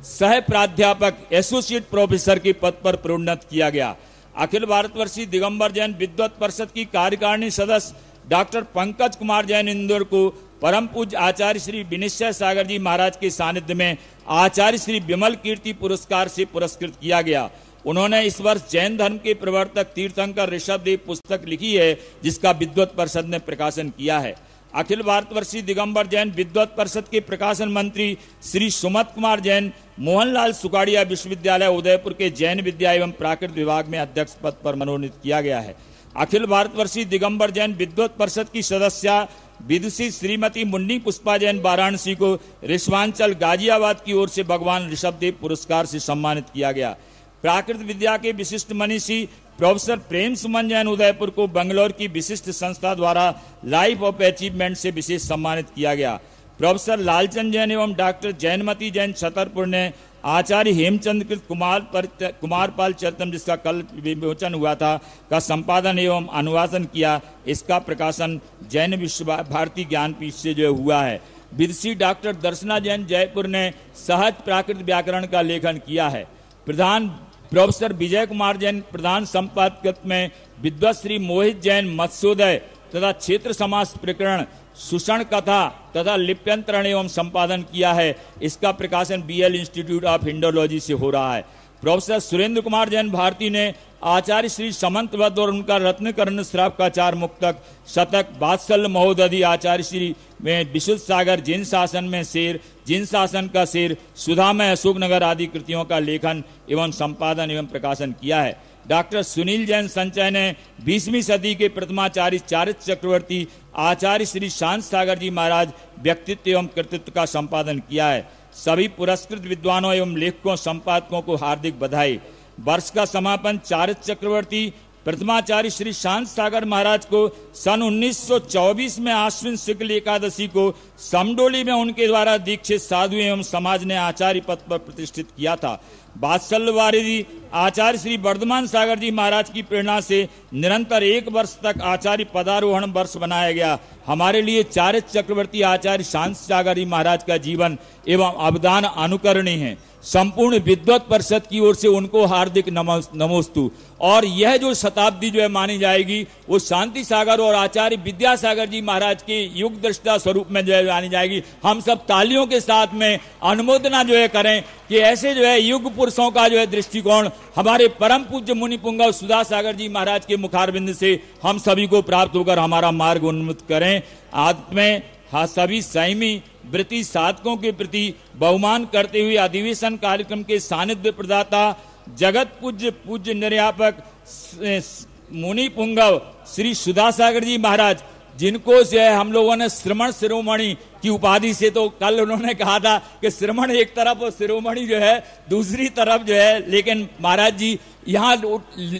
सह प्राध्यापक एसोसिएट प्रोफेसर के पद पर प्रोन्नत किया गया। अखिल भारतवर्षीय दिगंबर जैन विद्वत परिषद की कार्यकारिणी सदस्य डॉक्टर पंकज कुमार जैन इंदौर को परम पूज्य आचार्य श्री विनिश्चय सागर जी महाराज के सानिध्य में आचार्य श्री विमल कीर्ति पुरस्कार से पुरस्कृत किया गया। उन्होंने इस वर्ष जैन धर्म के प्रवर्तक तीर्थंकर ऋषभदेव पुस्तक लिखी है, जिसका विद्वत परिषद ने प्रकाशन किया है। अखिल भारतवर्षीय दिगंबर जैन विद्वत परिषद के प्रकाशन मंत्री श्री सुमत कुमार जैन मोहनलाल सुखाड़िया विश्वविद्यालय उदयपुर के जैन विद्या एवं प्राकृत विभाग में अध्यक्ष पद पर मनोनीत किया गया है। अखिल भारतवर्षीय दिगंबर जैन विद्वत परिषद की सदस्या विदुषी श्रीमती मुन्नी पुष्पा जैन वाराणसी को ऋषवांचल गाजियाबाद की ओर से भगवान ऋषभदेव पुरस्कार से सम्मानित किया गया। प्राकृत विद्या के विशिष्ट मनीषी प्रोफेसर प्रेम सुमन जैन उदयपुर को बेंगलोर की विशिष्ट संस्था द्वारा लाइफ ऑफ अचीवमेंट से विशेष सम्मानित किया गया। प्रोफेसर लालचंद जैन एवं डॉक्टर जैनमती जैन छतरपुर ने आचार्य हेमचंद कृत कुमारपाल चरितम, जिसका कल विमोचन हुआ था, का संपादन एवं अनुवादन किया। इसका प्रकाशन जैन विश्व भारती ज्ञानपीठ से जो हुआ है। विदुषी डॉक्टर दर्शना जैन जयपुर ने सहज प्राकृत व्याकरण का लेखन किया है। प्रधान प्रोफेसर विजय कुमार जैन प्रधान संपादक में विद्वत श्री मोहित जैन मत्स्योदय तथा क्षेत्र समाज प्रकरण, सुषण कथा तथा लिप्यंतरण एवं संपादन किया है। इसका प्रकाशन बीएल इंस्टीट्यूट ऑफ इंडोलॉजी से हो रहा है। प्रोफेसर सुरेंद्र कुमार जैन भारती ने आचार्य श्री समंतवद और उनका रत्नकर्ण श्राप का 4 मुक्तक, शतक, वात्सल्य महोदधि, आचार्य श्री में विशुद्ध सागर, जिन शासन में शेर, जिन शासन का शेर, सुधा में अशोकनगर आदि कृतियों का लेखन एवं संपादन एवं प्रकाशन किया है। डॉक्टर सुनील जैन संचय ने 20वीं सदी के प्रथमाचार्य चारित्र चक्रवर्ती आचार्य श्री शांत सागर जी महाराज व्यक्तित्व एवं कृतित्व का संपादन किया है। सभी पुरस्कृत विद्वानों एवं लेखकों संपादकों को हार्दिक बधाई। वर्ष का समापन चारित्र चक्रवर्ती प्रथमाचार्य श्री शांत सागर महाराज को सन 1924 में आश्विन शुक्ल एकादशी को समडोली में उनके द्वारा दीक्षित साधु एवं समाज ने आचार्य पद पर प्रतिष्ठित किया था। वात्सल्य वारिधि आचार्य श्री वर्धमान सागर जी महाराज की प्रेरणा से निरंतर 1 वर्ष तक आचार्य पदारोहण वर्ष बनाया गया। हमारे लिए चारित्र चक्रवर्ती आचार्य शांत सागर जी महाराज का जीवन एवं अवदान अनुकरणीय है। संपूर्ण विद्वत परिषद की ओर से उनको हार्दिक नमोस्तु। और यह जो शताब्दी जो है मानी जाएगी वो शांति सागर और आचार्य विद्यासागर जी महाराज के युग दृष्टा स्वरूप में जो है मानी जाएगी। हम सब तालियों के साथ में अनुमोदना जो है करें कि ऐसे जो है युग पुरुषों का जो है दृष्टिकोण हमारे परम पूज्य मुनि पुंगव सुधा सागर जी महाराज के मुखारबिंद से हम सभी को प्राप्त होकर हमारा मार्ग उन्मुक्त करें। आदि में सभी संयमी व्रती साधकों के प्रति बहुमान करते हुए अधिवेशन कार्यक्रम के सानिध्य प्रदाता जगत पूज्य निर्यापक मुनि पुंगव श्री सुधा सागर जी महाराज, जिनको जो है हम लोगों ने श्रमण शिरोमणि की उपाधि से, तो कल उन्होंने कहा था कि श्रमण एक तरफ और शिरोमणि जो है दूसरी तरफ जो है, लेकिन महाराज जी यहाँ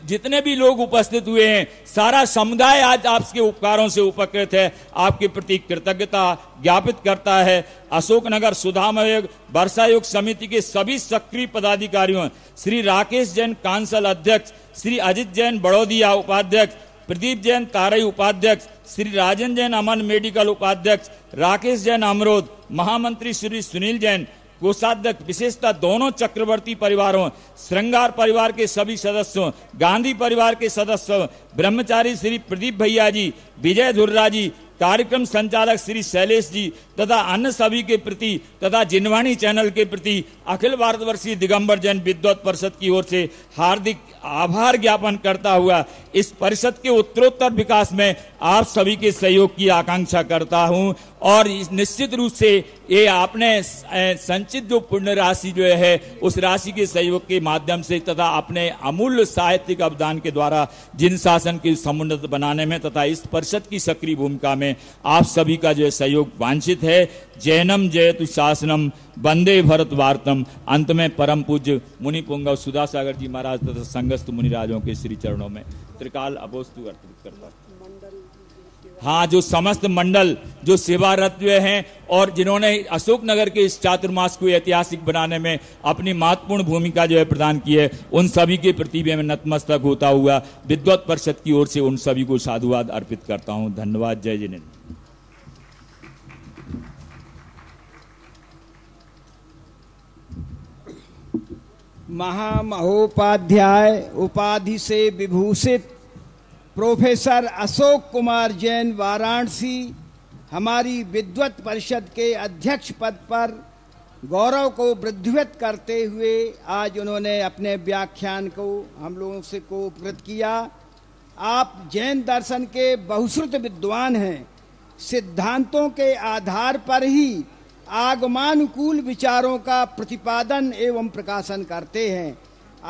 जितने भी लोग उपस्थित हुए हैं सारा समुदाय आज आपके उपकारों से उपकृत है, आपके प्रति कृतज्ञता ज्ञापित करता है। अशोकनगर सुधामय वर्षा योग समिति के सभी सक्रिय पदाधिकारियों, श्री राकेश जैन कांसल अध्यक्ष, श्री अजित जैन बड़ौदिया उपाध्यक्ष, प्रदीप जैन तारई उपाध्यक्ष, श्री राजन जैन अमन मेडिकल उपाध्यक्ष, राकेश जैन अमरोद, महामंत्री श्री सुनील जैन कोषाध्यक्ष, विशेषतः दोनों चक्रवर्ती परिवारों, श्रृंगार परिवार के सभी सदस्यों, गांधी परिवार के सदस्यों, ब्रह्मचारी श्री प्रदीप भैया जी, विजय धुर्रा जी, कार्यक्रम संचालक श्री शैलेश जी तथा अन्य सभी के प्रति तथा जिनवाणी चैनल के प्रति अखिल भारतवर्षीय दिगंबर जैन विद्वत परिषद की ओर से हार्दिक आभार ज्ञापन करता हुआ इस परिषद के उत्तरोत्तर विकास में आप सभी के सहयोग की आकांक्षा करता हूं। और निश्चित रूप से ये आपने संचित जो पुण्य राशि जो है उस राशि के सहयोग के माध्यम से तथा अपने अमूल्य साहित्यिक अवदान के द्वारा जिन शासन की समुन्नत बनाने में तथा इस परिषद की सक्रिय भूमिका में आप सभी का जो है सहयोग वांछित है। जैनम जयतु शासनम वंदे भरत वार्तम। अंत में परम पूज्य मुनि पुंगव सुधा सागर जी महाराज तथा संगस्त मुनिराजों के श्री चरणों में त्रिकाल अपोस्तु अर्पित करता हूं। हाँ, जो समस्त मंडल जो सेवारत हैं और जिन्होंने अशोकनगर के इस चातुर्मास को ऐतिहासिक बनाने में अपनी महत्वपूर्ण भूमिका जो है प्रदान की है, उन सभी के प्रति भी मैं नतमस्तक होता हुआ विद्वत परिषद की ओर से उन सभी को साधुवाद अर्पित करता हूं। धन्यवाद। जय जिनेन्द्र। महामहोपाध्याय उपाधि से विभूषित प्रोफेसर अशोक कुमार जैन वाराणसी हमारी विद्वत परिषद के अध्यक्ष पद पर गौरव को वृद्धिवत करते हुए आज उन्होंने अपने व्याख्यान को हम लोगों से को उपकृत किया। आप जैन दर्शन के बहुश्रुत विद्वान हैं। सिद्धांतों के आधार पर ही आगमानुकूल विचारों का प्रतिपादन एवं प्रकाशन करते हैं।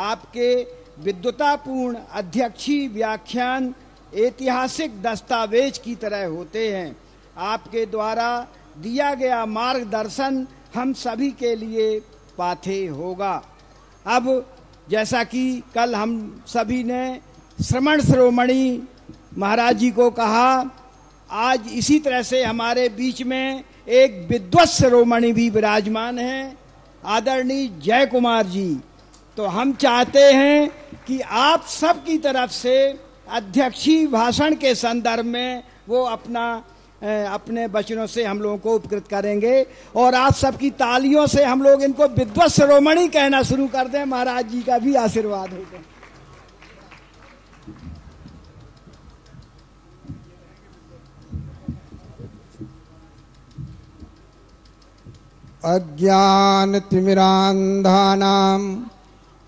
आपके विद्वतापूर्ण अध्यक्षीय व्याख्यान ऐतिहासिक दस्तावेज की तरह होते हैं। आपके द्वारा दिया गया मार्गदर्शन हम सभी के लिए पाथे होगा। अब जैसा कि कल हम सभी ने श्रमण शिरोमणि महाराज जी को कहा, आज इसी तरह से हमारे बीच में एक विद्वत शिरोमणि भी विराजमान हैं, आदरणीय जय कुमार जी। तो हम चाहते हैं कि आप सब की तरफ से अध्यक्षीय भाषण के संदर्भ में वो अपने वचनों से हम लोगों को उपकृत करेंगे, और आप सबकी तालियों से हम लोग इनको विद्वत शिरोमणि कहना शुरू कर दें। महाराज जी का भी आशीर्वाद होगा। अज्ञानतिमिरान्धानां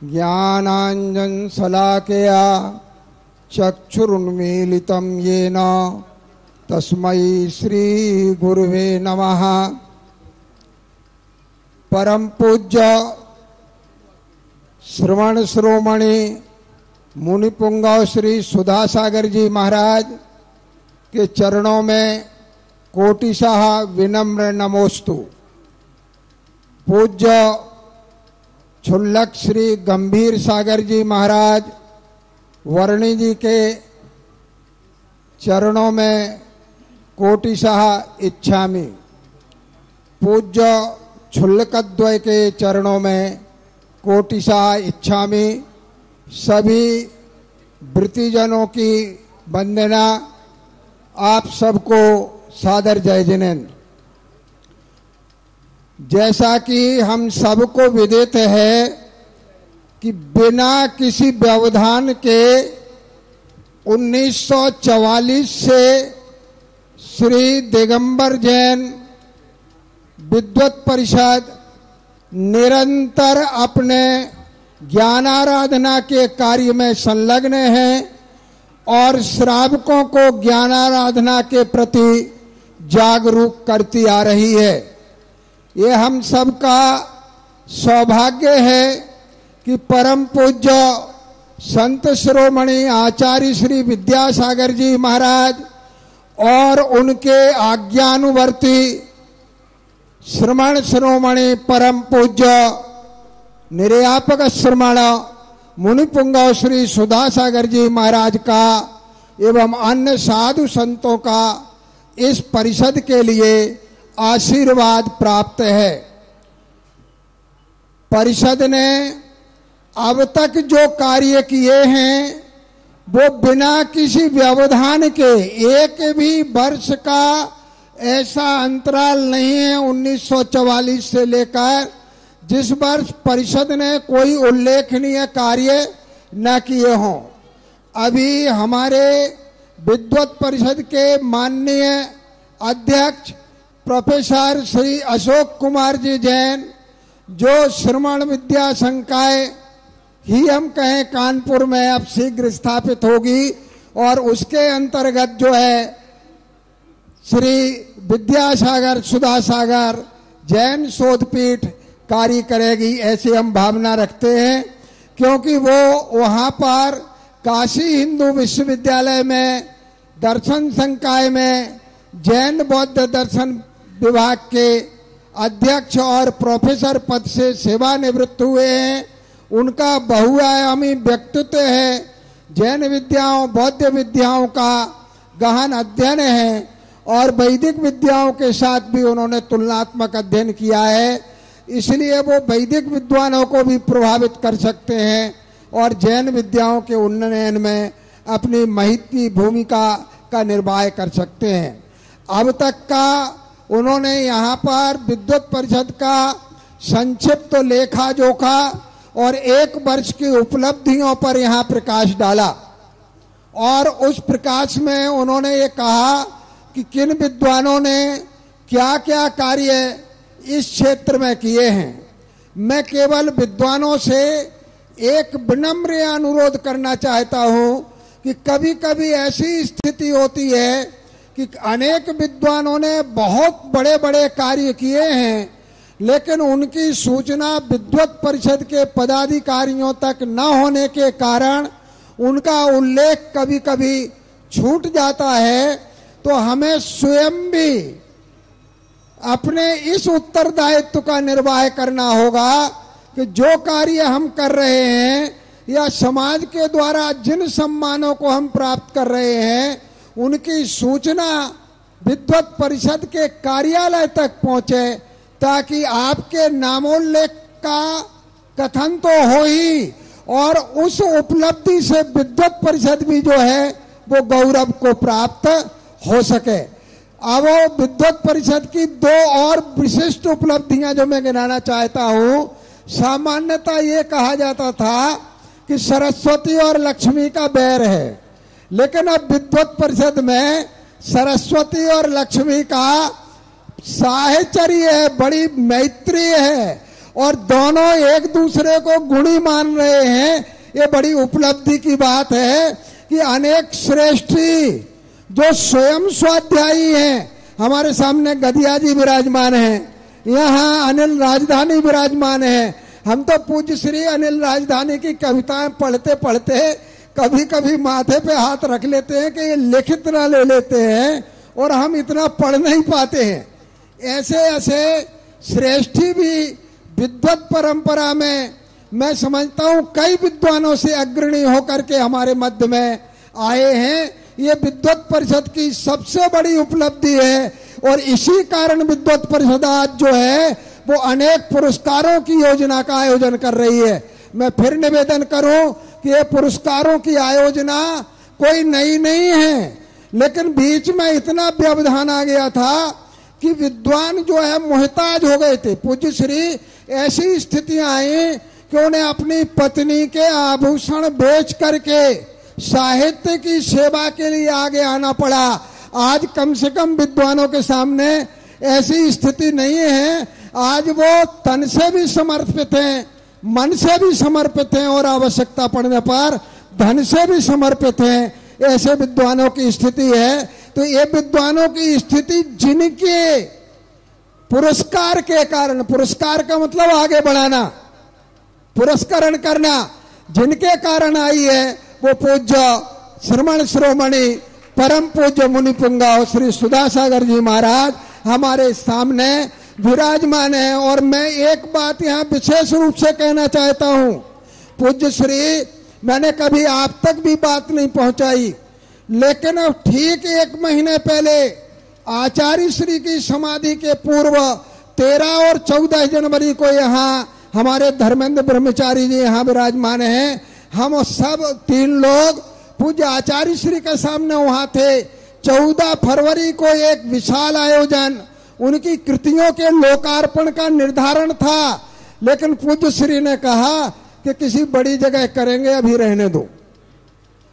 ज्ञानाञ्जनशलाकया चक्षुरुन्मीलितं येन तस्मै श्रीगुरुवे नमः। परम पूज्य श्रवण शिरोमणि मुनिपुंगव श्री सुधासागर जी महाराज के चरणों में कोटिशः विनम्र नमोस्तु। पूज्य क्षुल्लक श्री गंभीर सागर जी महाराज वर्णी जी के चरणों में कोटिशः इच्छामि। पूज्य क्षुल्लकद्वय के चरणों में कोटिशः इच्छामि। सभी वृत्तिजनों की वंदना। आप सबको सादर जय जिनेन्द्र। जैसा कि हम सबको विदित है कि बिना किसी व्यवधान के 1944 से श्री दिगंबर जैन विद्वत परिषद निरंतर अपने ज्ञानाराधना के कार्य में संलग्न है और श्रावकों को ज्ञानाराधना के प्रति जागरूक करती आ रही है। ये हम सबका सौभाग्य है कि परम पूज्य संत शिरोमणि आचार्य श्री विद्यासागर जी महाराज और उनके आज्ञानुवर्ती श्रमण शिरोमणि परम पूज्य निर्यापक श्रमण मुनिपुंगव श्री सुधासागर जी महाराज का एवं अन्य साधु संतों का इस परिषद के लिए आशीर्वाद प्राप्त है। परिषद ने अब तक जो कार्य किए हैं वो बिना किसी व्यवधान के एक भी वर्ष का ऐसा अंतराल नहीं है 1944 से लेकर जिस वर्ष परिषद ने कोई उल्लेखनीय कार्य न किए हों। अभी हमारे विद्वत परिषद के माननीय अध्यक्ष प्रोफेसर श्री अशोक कुमार जी जैन, जो श्रमण विद्या संकाय ही हम कहें कानपुर में अब शीघ्र स्थापित होगी, और उसके अंतर्गत जो है श्री विद्यासागर सुधासागर जैन शोधपीठ कार्य करेगी, ऐसी हम भावना रखते हैं। क्योंकि वो वहाँ पर काशी हिंदू विश्वविद्यालय में दर्शन संकाय में जैन बौद्ध दर्शन विभाग के अध्यक्ष और प्रोफेसर पद से सेवानिवृत्त हुए हैं। उनका बहुआयामी व्यक्तित्व है। जैन विद्याओं बौद्ध विद्याओं का गहन अध्ययन है और वैदिक विद्याओं के साथ भी उन्होंने तुलनात्मक अध्ययन किया है। इसलिए वो वैदिक विद्वानों को भी प्रभावित कर सकते हैं और जैन विद्याओं के उन्नयन में अपनी महत्वपूर्ण भूमिका का निर्वाह कर सकते हैं। अब तक का उन्होंने यहाँ पर विद्वत परिषद का संक्षिप्त लेखा जोखा और एक वर्ष की उपलब्धियों पर यहाँ प्रकाश डाला, और उस प्रकाश में उन्होंने ये कहा कि किन विद्वानों ने क्या क्या कार्य इस क्षेत्र में किए हैं। मैं केवल विद्वानों से एक विनम्र अनुरोध करना चाहता हूँ कि कभी कभी ऐसी स्थिति होती है कि अनेक विद्वानों ने बहुत बड़े बड़े कार्य किए हैं, लेकिन उनकी सूचना विद्वत परिषद के पदाधिकारियों तक न होने के कारण उनका उल्लेख कभी कभी छूट जाता है। तो हमें स्वयं भी अपने इस उत्तरदायित्व का निर्वाह करना होगा कि जो कार्य हम कर रहे हैं या समाज के द्वारा जिन सम्मानों को हम प्राप्त कर रहे हैं उनकी सूचना विद्वत परिषद के कार्यालय तक पहुंचे, ताकि आपके नामोल्लेख का कथन तो हो ही और उस उपलब्धि से विद्वत परिषद भी जो है वो गौरव को प्राप्त हो सके। अब विद्वत परिषद की दो और विशिष्ट उपलब्धियां जो मैं गिनाना चाहता हूं। सामान्यतः ये कहा जाता था कि सरस्वती और लक्ष्मी का बैर है, लेकिन अब विद्वत परिषद में सरस्वती और लक्ष्मी का साहचर्य है, बड़ी मैत्री है और दोनों एक दूसरे को गुणी मान रहे हैं। ये बड़ी उपलब्धि की बात है कि अनेक श्रेष्ठी जो स्वयं स्वाध्यायी हैं, हमारे सामने गदिया जी विराजमान हैं, यहाँ अनिल राजधानी विराजमान है। हम तो पूज्य श्री अनिल राजधानी की कविताएं पढ़ते पढ़ते कभी कभी माथे पे हाथ रख लेते हैं कि ये लिखित ना ले लेते हैं और हम इतना पढ़ नहीं पाते हैं। ऐसे ऐसे श्रेष्ठी भी विद्वत परंपरा में मैं समझता हूँ कई विद्वानों से अग्रणी होकर के हमारे मध्य में आए हैं। ये विद्वत परिषद की सबसे बड़ी उपलब्धि है और इसी कारण विद्वत परिषद आज जो है वो अनेक पुरस्कारों की योजना का आयोजन कर रही है। मैं फिर निवेदन करूं कि ये पुरस्कारों की आयोजना कोई नई नहीं है, लेकिन बीच में इतना व्यवधान आ गया था कि विद्वान जो है मुहताज हो गए थे। पूज्य श्री ऐसी स्थितियां आई कि उन्हें अपनी पत्नी के आभूषण बेच करके साहित्य की सेवा के लिए आगे आना पड़ा। आज कम से कम विद्वानों के सामने ऐसी स्थिति नहीं है। आज वो तन से भी समर्पित हैं, मन से भी समर्पित हैं और आवश्यकता पड़ने पर धन से भी समर्पित हैं। ऐसे विद्वानों की स्थिति है। तो ये विद्वानों की स्थिति जिनके पुरस्कार के कारण, पुरस्कार का मतलब आगे बढ़ाना, पुरस्करण करना, जिनके कारण आई है वो पूज्य श्रमण शिरोमणि परम पूज्य मुनि पुंगाव श्री सुधासागर जी महाराज हमारे सामने विराजमान है। और मैं एक बात यहाँ विशेष रूप से कहना चाहता हूँ, पूज्य श्री मैंने कभी आप तक भी बात नहीं पहुंचाई, लेकिन अब ठीक 1 महीने पहले आचार्य श्री की समाधि के पूर्व 13 और 14 जनवरी को यहाँ हमारे धर्मेंद्र ब्रह्मचारी जी यहाँ विराजमान हैं। हम सब 3 लोग पूज्य आचार्य श्री के सामने वहां थे। 14 फरवरी को एक विशाल आयोजन उनकी कृतियों के लोकार्पण का निर्धारण था, लेकिन पूज्य श्री ने कहा कि किसी बड़ी जगह करेंगे, अभी रहने दो।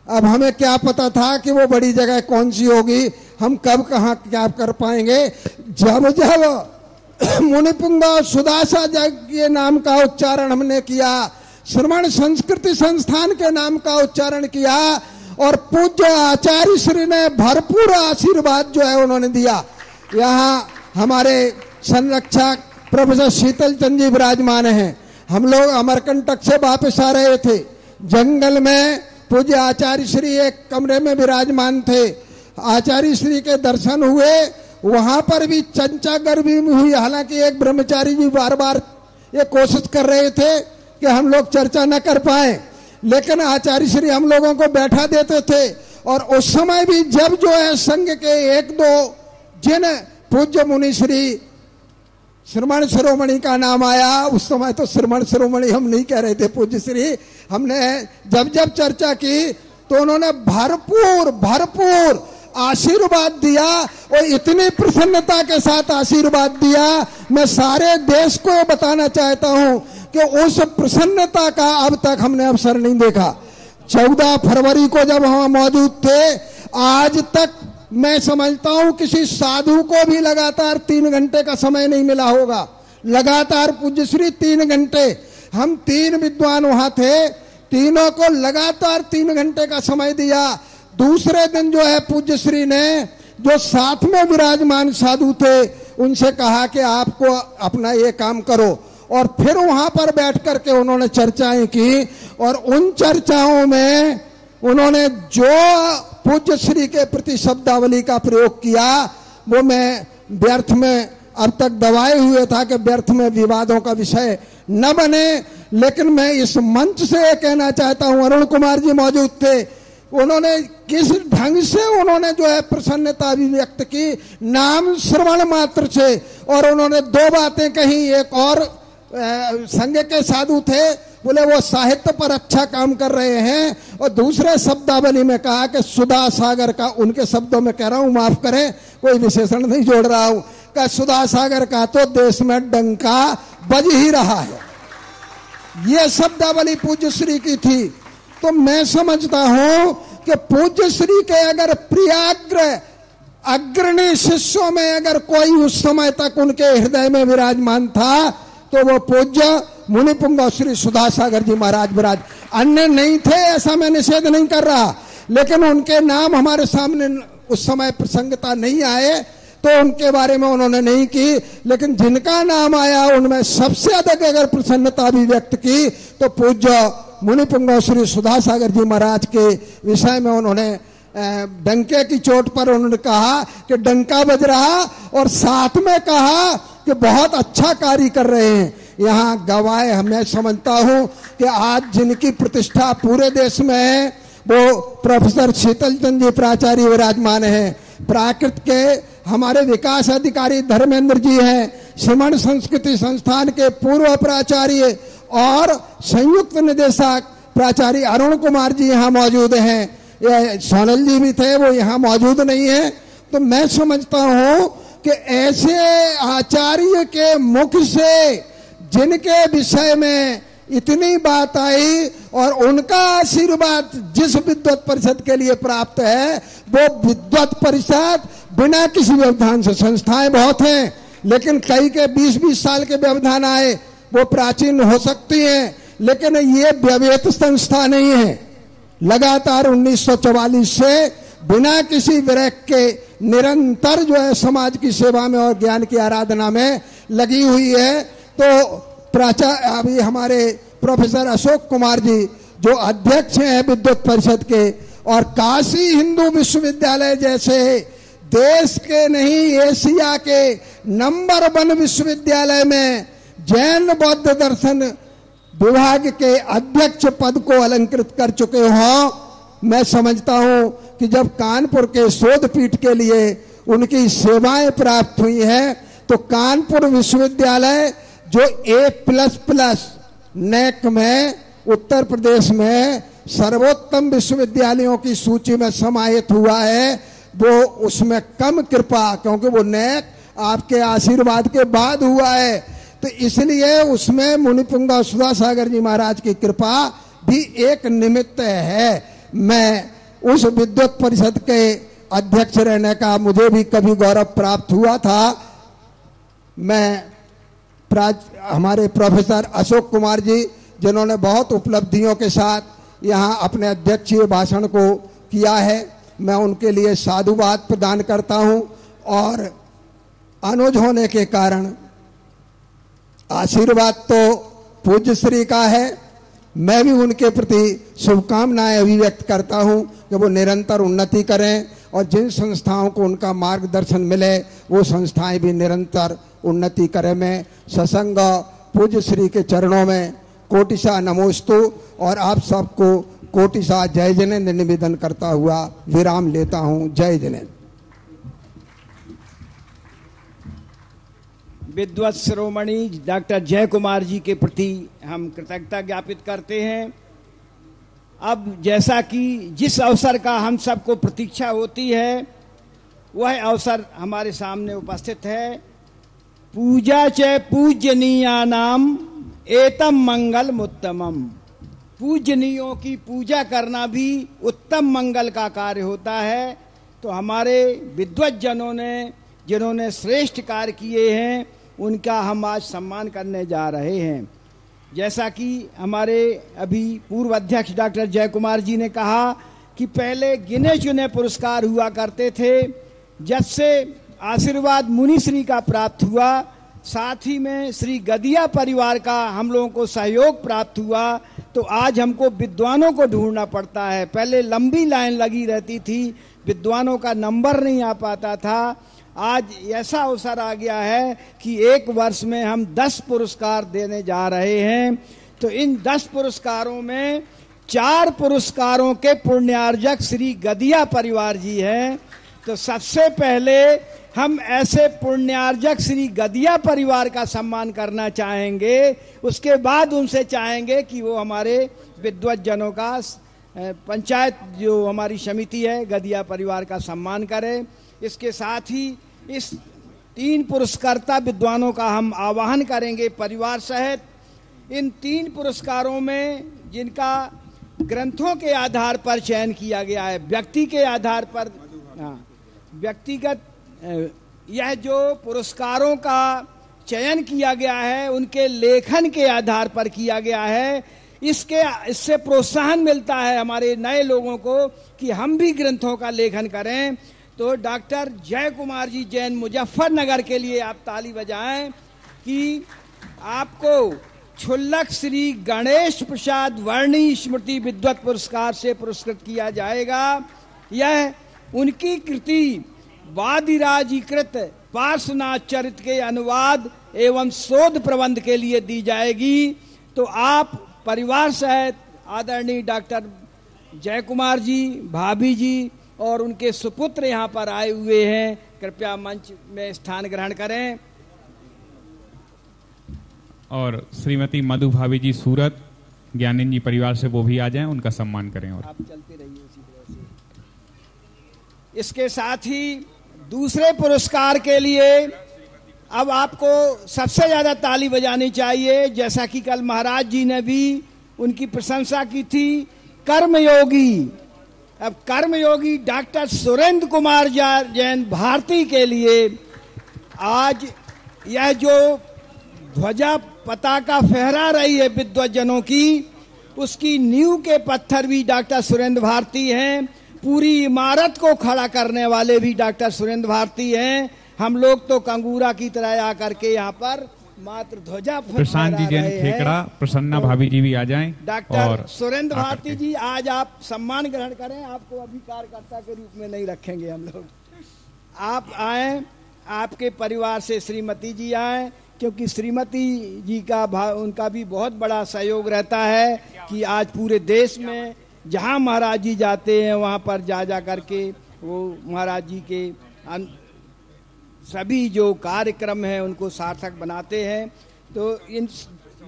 अब हमें क्या पता था कि वो बड़ी जगह कौन सी होगी, हम कब कहाँ क्या कर पाएंगे। जब जब मुनिपुंगा सुदासा के नाम का उच्चारण हमने किया, श्रमण संस्कृति संस्थान के नाम का उच्चारण किया और पूज्य आचार्य श्री ने भरपूर आशीर्वाद जो है उन्होंने दिया। यहाँ हमारे संरक्षक प्रोफेसर शीतल चंद जी विराजमान हैं। हम लोग अमरकंटक से वापस आ रहे थे, जंगल में पूज्य आचार्य श्री एक कमरे में विराजमान थे। आचार्य श्री के दर्शन हुए, वहां पर भी चंचा गर्मी हुई। हालांकि एक ब्रह्मचारी जी बार बार ये कोशिश कर रहे थे कि हम लोग चर्चा न कर पाए, लेकिन आचार्य श्री हम लोगों को बैठा देते थे। और उस समय भी जब जो है संघ के 1-2 जिन पूज्य मुनि श्री श्रमण शिरोमणि का नाम आया, उस समय तो श्रमण शिरोमणि हम नहीं कह रहे थे पूज्य श्री, हमने जब जब चर्चा की तो उन्होंने भरपूर भरपूर आशीर्वाद दिया और इतनी प्रसन्नता के साथ आशीर्वाद दिया। मैं सारे देश को बताना चाहता हूं कि उस प्रसन्नता का अब तक हमने अवसर नहीं देखा। 14 फरवरी को जब हम मौजूद थे, आज तक मैं समझता हूं किसी साधु को भी लगातार 3 घंटे का समय नहीं मिला होगा। लगातार पूज्य श्री 3 घंटे, हम 3 विद्वान वहां थे, तीनों को लगातार 3 घंटे का समय दिया। दूसरे दिन जो है पूज्य श्री ने जो साथ में विराजमान साधु थे उनसे कहा कि आपको अपना ये काम करो, और फिर वहां पर बैठ करके उन्होंने चर्चाएं की। और उन चर्चाओं में उन्होंने जो पूज्य श्री के प्रति शब्दावली का प्रयोग किया वो मैं व्यर्थ में अब तक दबाए हुए था कि व्यर्थ में विवादों का विषय न बने। लेकिन मैं इस मंच से ये कहना चाहता हूं, अरुण कुमार जी मौजूद थे, उन्होंने किस ढंग से उन्होंने जो है प्रसन्नता अभिव्यक्त की नाम श्रवण मात्र से। और उन्होंने दो बातें कही, एक और संघ के साधु थे, बोले वो साहित्य पर अच्छा काम कर रहे हैं, और दूसरे शब्दावली में कहा कि सुधा सागर का, उनके शब्दों में कह रहा हूं, माफ करें कोई विशेषण नहीं जोड़ रहा हूं, का सुधा सागर का तो देश में डंका बज ही रहा है। ये शब्दावली पूज्य श्री की थी। तो मैं समझता हूं कि पूज्य श्री के अगर प्रियाग्र अग्रणी शिष्यों में अगर कोई उस समय तक उनके हृदय में विराजमान था तो वो पूज्य मुनिपुंगव श्री सुधा सागर जी महाराज विराज। अन्य नहीं थे, ऐसा मैं निषेध नहीं कर रहा, लेकिन उनके नाम हमारे सामने उस समय प्रसंगता नहीं आए तो उनके बारे में उन्होंने नहीं की। लेकिन जिनका नाम आया उनमें सबसे अधिक अगर प्रसन्नता अभिव्यक्त की तो पूज्य मुनिपुंगव श्री सुधा सागर जी महाराज के विषय में उन्होंने डंके की चोट पर उन्होंने कहा कि डंका बज रहा, और साथ में कहा कि बहुत अच्छा कार्य कर रहे हैं। यहाँ गवाह मैं समझता हूँ कि आज जिनकी प्रतिष्ठा पूरे देश में है वो प्रोफेसर शीतल चंद जी प्राचार्य विराजमान हैं, प्राकृत के हमारे विकास अधिकारी धर्मेंद्र जी हैं, श्रीमण संस्कृति संस्थान के पूर्व प्राचार्य और संयुक्त निदेशक प्राचार्य अरुण कुमार जी यहाँ मौजूद हैं, ये सोनल जी भी थे, वो यहाँ मौजूद नहीं है। तो मैं समझता हूँ कि ऐसे आचार्य के मुख से जिनके विषय में इतनी बात आई और उनका आशीर्वाद जिस विद्वत परिषद के लिए प्राप्त है, वो विद्वत परिषद बिना किसी व्यवधान से, संस्थाएं बहुत हैं लेकिन कई के 20-20 साल के व्यवधान आए, वो प्राचीन हो सकती हैं, लेकिन ये व्यवहित संस्था नहीं है। लगातार 1944 से बिना किसी विरक के निरंतर जो है समाज की सेवा में और ज्ञान की आराधना में लगी हुई है। तो अभी हमारे प्रोफेसर अशोक कुमार जी जो अध्यक्ष हैं विद्वत परिषद के, और काशी हिंदू विश्वविद्यालय जैसे देश के नहीं एशिया के नंबर 1 विश्वविद्यालय में जैन बौद्ध दर्शन विभाग के अध्यक्ष पद को अलंकृत कर चुके हों। मैं समझता हूं कि जब कानपुर के शोध पीठ के लिए उनकी सेवाएं प्राप्त हुई हैं तो कानपुर विश्वविद्यालय जो A++ नेक में उत्तर प्रदेश में सर्वोत्तम विश्वविद्यालयों की सूची में समाहित हुआ है, वो उसमें कम कृपा, क्योंकि वो नेक आपके आशीर्वाद के बाद हुआ है, तो इसलिए उसमें मुनिपुंगव सुधा सागर जी महाराज की कृपा भी एक निमित्त है। मैं उस विद्वत परिषद के अध्यक्ष रहने का मुझे भी कभी गौरव प्राप्त हुआ था। मैं हमारे प्रोफेसर अशोक कुमार जी जिन्होंने बहुत उपलब्धियों के साथ यहाँ अपने अध्यक्षीय भाषण को किया है, मैं उनके लिए साधुवाद प्रदान करता हूँ, और अनुज होने के कारण आशीर्वाद तो पूज्य श्री का है, मैं भी उनके प्रति शुभकामनाएं अभिव्यक्त करता हूं कि वो निरंतर उन्नति करें और जिन संस्थाओं को उनका मार्गदर्शन मिले वो संस्थाएं भी निरंतर उन्नति करें। मैं ससंग पूज्य श्री के चरणों में कोटिशा नमोस्तु और आप सबको कोटिशा जय जिनेन्द्र निवेदन करता हुआ विराम लेता हूं। जय जिनेन्द्र। विद्वत शिरोमणि डॉक्टर जय कुमार जी के प्रति हम कृतज्ञता ज्ञापित करते हैं। अब जैसा कि जिस अवसर का हम सबको प्रतीक्षा होती है वह अवसर हमारे सामने उपस्थित है। पूजा च पूजनीयानाम एतम मंगल मुत्तमम। पूजनीयों की पूजा करना भी उत्तम मंगल का कार्य होता है। तो हमारे विद्वत जनों ने जिन्होंने श्रेष्ठ कार्य किए हैं उनका हम आज सम्मान करने जा रहे हैं। जैसा कि हमारे अभी पूर्व अध्यक्ष डॉक्टर जय कुमार जी ने कहा कि पहले गिने चुने पुरस्कार हुआ करते थे, जब से आशीर्वाद मुनिश्री का प्राप्त हुआ, साथ ही में श्री गदिया परिवार का हम लोगों को सहयोग प्राप्त हुआ, तो आज हमको विद्वानों को ढूंढना पड़ता है। पहले लंबी लाइन लगी रहती थी, विद्वानों का नंबर नहीं आ पाता था। आज ऐसा अवसर आ गया है कि एक वर्ष में हम 10 पुरस्कार देने जा रहे हैं। तो इन 10 पुरस्कारों में 4 पुरस्कारों के पुण्यार्जक श्री गदिया परिवार जी हैं। तो सबसे पहले हम ऐसे पुण्यार्जक श्री गदिया परिवार का सम्मान करना चाहेंगे। उसके बाद उनसे चाहेंगे कि वो हमारे विद्वत जनों का पंचायत जो हमारी समिति है गदिया परिवार का सम्मान करें। इसके साथ ही इस 3 पुरस्कर्ता विद्वानों का हम आवाहन करेंगे परिवार सहित। इन 3 पुरस्कारों में जिनका ग्रंथों के आधार पर चयन किया गया है, व्यक्ति के आधार पर, व्यक्तिगत यह जो पुरस्कारों का चयन किया गया है उनके लेखन के आधार पर किया गया है। इससे प्रोत्साहन मिलता है हमारे नए लोगों को कि हम भी ग्रंथों का लेखन करें। तो डॉक्टर जय कुमार जी जैन मुजफ्फरनगर के लिए आप ताली बजाएं कि आपको क्षुल्लक श्री गणेश प्रसाद वर्णी स्मृति विद्वत पुरस्कार से पुरस्कृत किया जाएगा। यह उनकी कृति वादिराजीकृत पार्श्वनाथ चरित्र के अनुवाद एवं शोध प्रबंध के लिए दी जाएगी। तो आप परिवार सहित आदरणीय डॉक्टर जय कुमार जी, भाभी जी और उनके सुपुत्र यहाँ पर आए हुए हैं, कृपया मंच में स्थान ग्रहण करें। और श्रीमती मधु भाभी जी सूरत ज्ञानेंद्र जी परिवार से वो भी आ जाएं, उनका सम्मान करें। और आप चलते रहिए उसी तरह से। इसके साथ ही दूसरे पुरस्कार के लिए अब आपको सबसे ज्यादा ताली बजानी चाहिए, जैसा कि कल महाराज जी ने भी उनकी प्रशंसा की थी, कर्मयोगी। अब कर्मयोगी डॉक्टर सुरेंद्र कुमार जैन भारती के लिए आज यह जो ध्वजा पताका फहरा रही है विद्वत जनों की, उसकी नींव के पत्थर भी डॉक्टर सुरेंद्र भारती हैं। पूरी इमारत को खड़ा करने वाले भी डॉक्टर सुरेंद्र भारती हैं। हम लोग तो कंगूरा की तरह आकर के यहाँ पर मात्र ध्वजा प्रशांत जी जैन खेकड़ा, प्रसन्ना भाभी जी भी आ जाएं। डॉक्टर सुरेंद्र भारती जी आज आप सम्मान ग्रहण करें। आपको अभी कार्यकर्ता के रूप में नहीं रखेंगे हम लोग। आप आए, आपके परिवार से श्रीमती जी आए, क्योंकि श्रीमती जी का उनका भी बहुत बड़ा सहयोग रहता है कि आज पूरे देश में जहां महाराज जी जाते हैं वहां पर जा करके वो महाराज जी के सभी जो कार्यक्रम हैं उनको सार्थक बनाते हैं। तो इन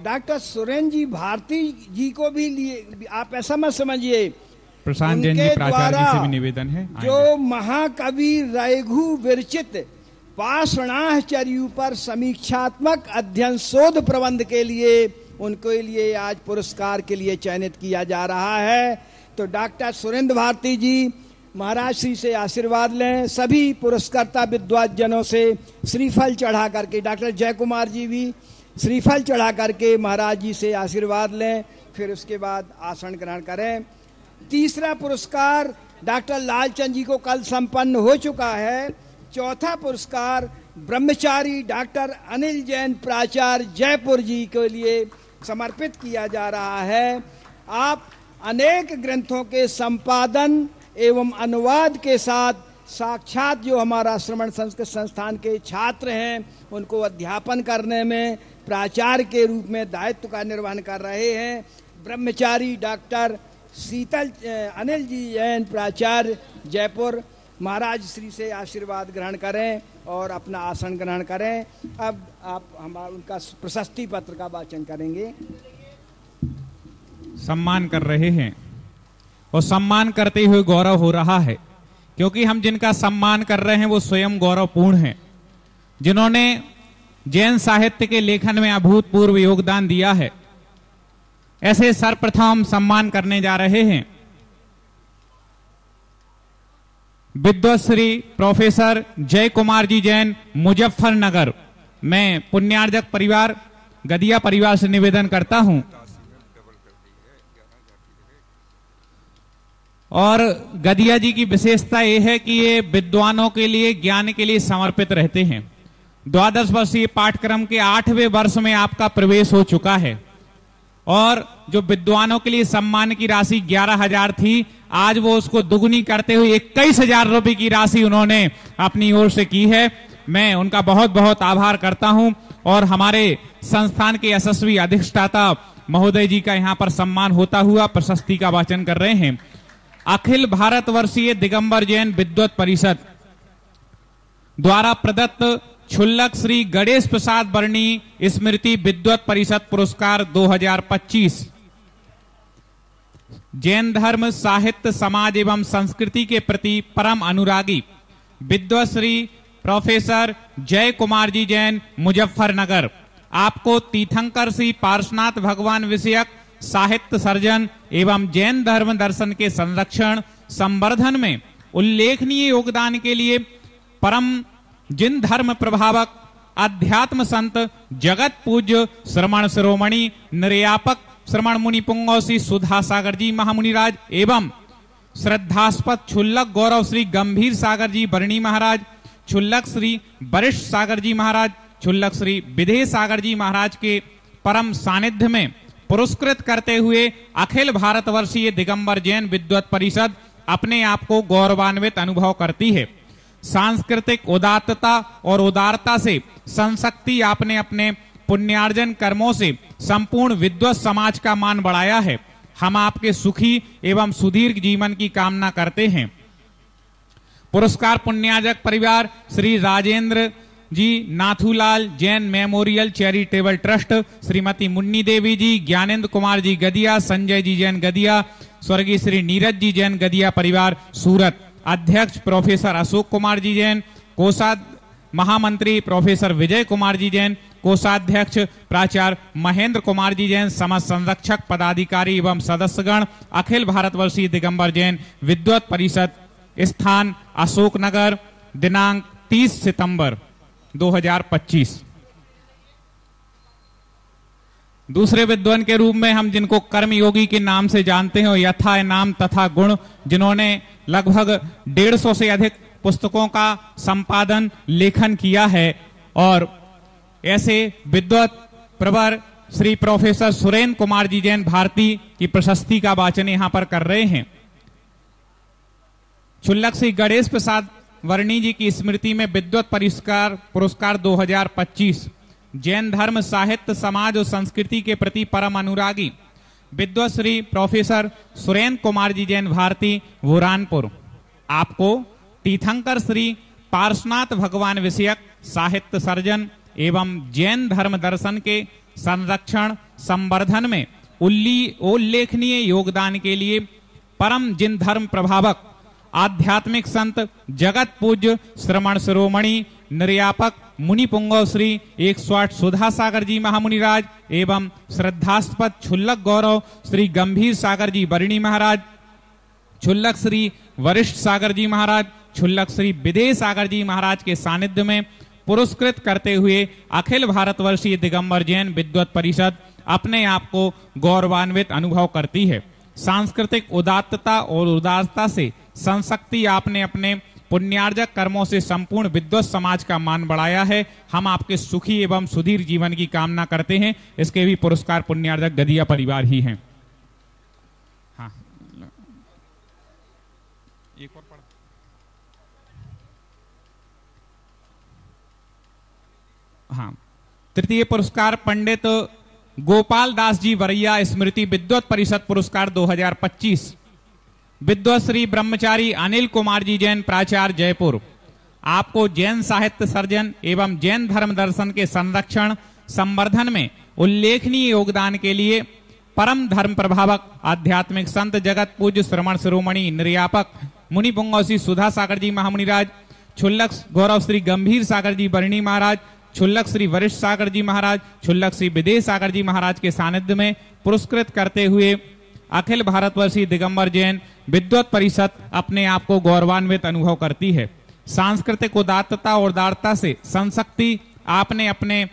डॉक्टर सुरेंद्र जी भारती जी को भी लिए आप ऐसा मत समझिए, प्रशांत जैन जी प्राचार्य जी से भी निवेदन है, जो महाकवि रघु विरचित पाषाणाचर्यु पर समीक्षात्मक अध्ययन शोध प्रबंध के लिए उनके लिए आज पुरस्कार के लिए चयनित किया जा रहा है। तो डॉक्टर सुरेंद्र भारती जी महाराज श्री से आशीर्वाद लें। सभी पुरस्कर्ता विद्वान जनों से श्रीफल चढ़ा करके, डॉक्टर जय कुमार जी भी श्रीफल चढ़ा करके महाराज जी से आशीर्वाद लें, फिर उसके बाद आसन ग्रहण करें। तीसरा पुरस्कार डॉक्टर लालचंद जी को कल संपन्न हो चुका है। चौथा पुरस्कार ब्रह्मचारी डॉक्टर अनिल जैन प्राचार्य जयपुर जी के लिए समर्पित किया जा रहा है। आप अनेक ग्रंथों के संपादन एवं अनुवाद के साथ साक्षात जो हमारा श्रवण संस्कृत संस्थान के छात्र हैं उनको अध्यापन करने में प्राचार्य के रूप में दायित्व का निर्वहन कर रहे हैं। ब्रह्मचारी डॉक्टर शीतल अनिल जी जैन प्राचार्य जयपुर, महाराज श्री से आशीर्वाद ग्रहण करें और अपना आसन ग्रहण करें। अब आप हमारा उनका प्रशस्ति पत्र का वाचन करेंगे। सम्मान कर रहे हैं और सम्मान करते हुए गौरव हो रहा है, क्योंकि हम जिनका सम्मान कर रहे हैं वो स्वयं गौरवपूर्ण हैं, जिन्होंने जैन साहित्य के लेखन में अभूतपूर्व योगदान दिया है। ऐसे सर्वप्रथम सम्मान करने जा रहे हैं विद्वत श्री प्रोफेसर जय कुमार जी जैन मुजफ्फरनगर। मैं पुण्यार्जक परिवार गदिया परिवार से निवेदन करता हूं और गदिया जी की विशेषता यह है कि ये विद्वानों के लिए, ज्ञान के लिए समर्पित रहते हैं। 12 वर्षीय पाठ्यक्रम के 8वें वर्ष में आपका प्रवेश हो चुका है और जो विद्वानों के लिए सम्मान की राशि 11,000 थी, आज वो उसको दुगुनी करते हुए 21,000 रुपए की राशि उन्होंने अपनी ओर से की है। मैं उनका बहुत बहुत आभार करता हूं और हमारे संस्थान के यशस्वी अधिष्ठाता महोदय जी का यहां पर सम्मान होता हुआ प्रशस्ति का वाचन कर रहे हैं। अखिल भारतवर्षीय दिगंबर जैन विद्वत परिषद द्वारा प्रदत्त क्षुल्लक श्री गणेश प्रसाद वर्णी स्मृति विद्वत परिषद पुरस्कार 2025 जैन धर्म, साहित्य, समाज एवं संस्कृति के प्रति परम अनुरागी विद्वत श्री प्रोफेसर जय कुमार जी जैन, मुजफ्फरनगर, आपको तीर्थंकर श्री पार्श्वनाथ भगवान विषयक साहित्य सर्जन एवं जैन धर्म दर्शन के संरक्षण संवर्धन में उल्लेखनीय योगदान के लिए परम जिन धर्म प्रभावक अध्यात्म संत जगत पूज्य श्रमण शिरोमणि निर्यापक श्रमण मुनि पुंगव श्री सुधा सागर जी महामुनिराज एवं श्रद्धास्पद क्षुल्लक गौरव श्री गंभीर सागर जी वर्णी महाराज, क्षुल्लक श्री वरिष्ठ सागर जी महाराज, क्षुल्लक श्री विधेय सागर जी महाराज के परम सानिध्य में पुरस्कृत करते हुए अखिल भारतवर्षीय दिगंबर जैन विद्वत परिषद अपने आप को गौरवान्वित अनुभव करती है। सांस्कृतिक उदात्तता और उदारता से संशक्ति आपने अपने पुण्यार्जन कर्मों से संपूर्ण विद्वत समाज का मान बढ़ाया है। हम आपके सुखी एवं सुदीर्घ जीवन की कामना करते हैं। पुरस्कार पुण्यार्जक परिवार Shri Rajendra ji Nathulal Jain memorial charitable trust, Shrimati Munni Devi ji, Gyanendra Kumar ji Gadiya, Sanjay ji Jain Gadiya, स्वर्गीय श्री नीरज जी जैन गदिया परिवार सूरत, अध्यक्ष प्रोफेसर अशोक कुमार जी जैन, महामंत्री प्रोफेसर विजय कुमार जी जैन, कोषाध्यक्ष प्राचार्य महेंद्र कुमार जी जैन, समस्त संरक्षक पदाधिकारी एवं सदस्यगण, अखिल भारतवर्षीय दिगंबर जैन विद्वत परिषद, स्थान अशोकनगर, दिनांक 30 सितंबर 2025। दूसरे विद्वान के रूप में हम जिनको कर्मयोगी के नाम से जानते हैं, यथा नाम तथा गुण, जिन्होंने लगभग 150 से अधिक पुस्तकों का संपादन लेखन किया है, और ऐसे विद्वत प्रवर श्री प्रोफेसर सुरेंद्र कुमार जी जैन भारती की प्रशस्ति का वाचन यहां पर कर रहे हैं। क्षुल्लक श्री गणेश प्रसाद वर्णी जी की स्मृति में विद्वत पुरस्कार 2025 जैन धर्म, साहित्य, समाज और संस्कृति के प्रति परम अनुरागी विद्वत श्री प्रोफेसर सुरेंद्र कुमार जी जैन भारती, बुरहानपुर, आपको तीर्थंकर श्री पार्श्वनाथ भगवान विषयक साहित्य सर्जन एवं जैन धर्म दर्शन के संरक्षण संवर्धन में उल्लेखनीय योगदान के लिए परम जिन धर्म प्रभावक आध्यात्मिक संत जगत पूज्य श्रमण शिरोमणि निर्यापक मुनि पुंगव श्री 108 सुधा सागर जी महामुनिराज एवं श्रद्धास्पद क्षुल्लक गौरव श्री गंभीर सागर जी वर्णी महाराज, क्षुल्लक श्री वरिष्ठ सागर जी महाराज, क्षुल्लक श्री विधेय सागर जी महाराज के सानिध्य में पुरस्कृत करते हुए अखिल भारतवर्षीय दिगंबर जैन विद्वत परिषद अपने आप को गौरवान्वित अनुभव करती है। सांस्कृतिक उदात्तता और उदारता से संशक्ति आपने अपने पुण्यार्जक कर्मों से संपूर्ण विद्वत समाज का मान बढ़ाया है। हम आपके सुखी एवं सुदीर्घ जीवन की कामना करते हैं। इसके भी पुरस्कार पुण्यार्जक गदिया परिवार ही हैं। हाँ, एक और पढ़। हाँ, तृतीय पुरस्कार पंडित गोपाल दास जी वरैया स्मृति विद्वत परिषद पुरस्कार 2025 विद्वत श्री ब्रह्मचारी अनिल कुमार जी जैन, प्राचार्य जयपुर, आपको जैन साहित्य सर्जन एवं जैन धर्म दर्शन के संरक्षण संवर्धन में उल्लेखनीय योगदान के लिए परम धर्म प्रभावक आध्यात्मिक संत जगत पूज्य श्रमण शिरोमणि निर्यापक मुनि पुंगव श्री सुधा सागर जी महामुनिराज, क्षुल्लक गौरव श्री गंभीर सागर जी वर्णी महाराज, क्षुल्लक श्री वरिष्ठ सागर जी महाराज, क्षुल्लक श्री विधेय सागर जी महाराज के सानिध्य में पुरस्कृत करते हुए अखिल भारतवर्षीय दिगंबर जैन विद्वत परिषद अपने आप को गौरवान्वित अनुभव करती है। सांस्कृतिक उदात्तता और उदारता से संशक्ति आपने अपने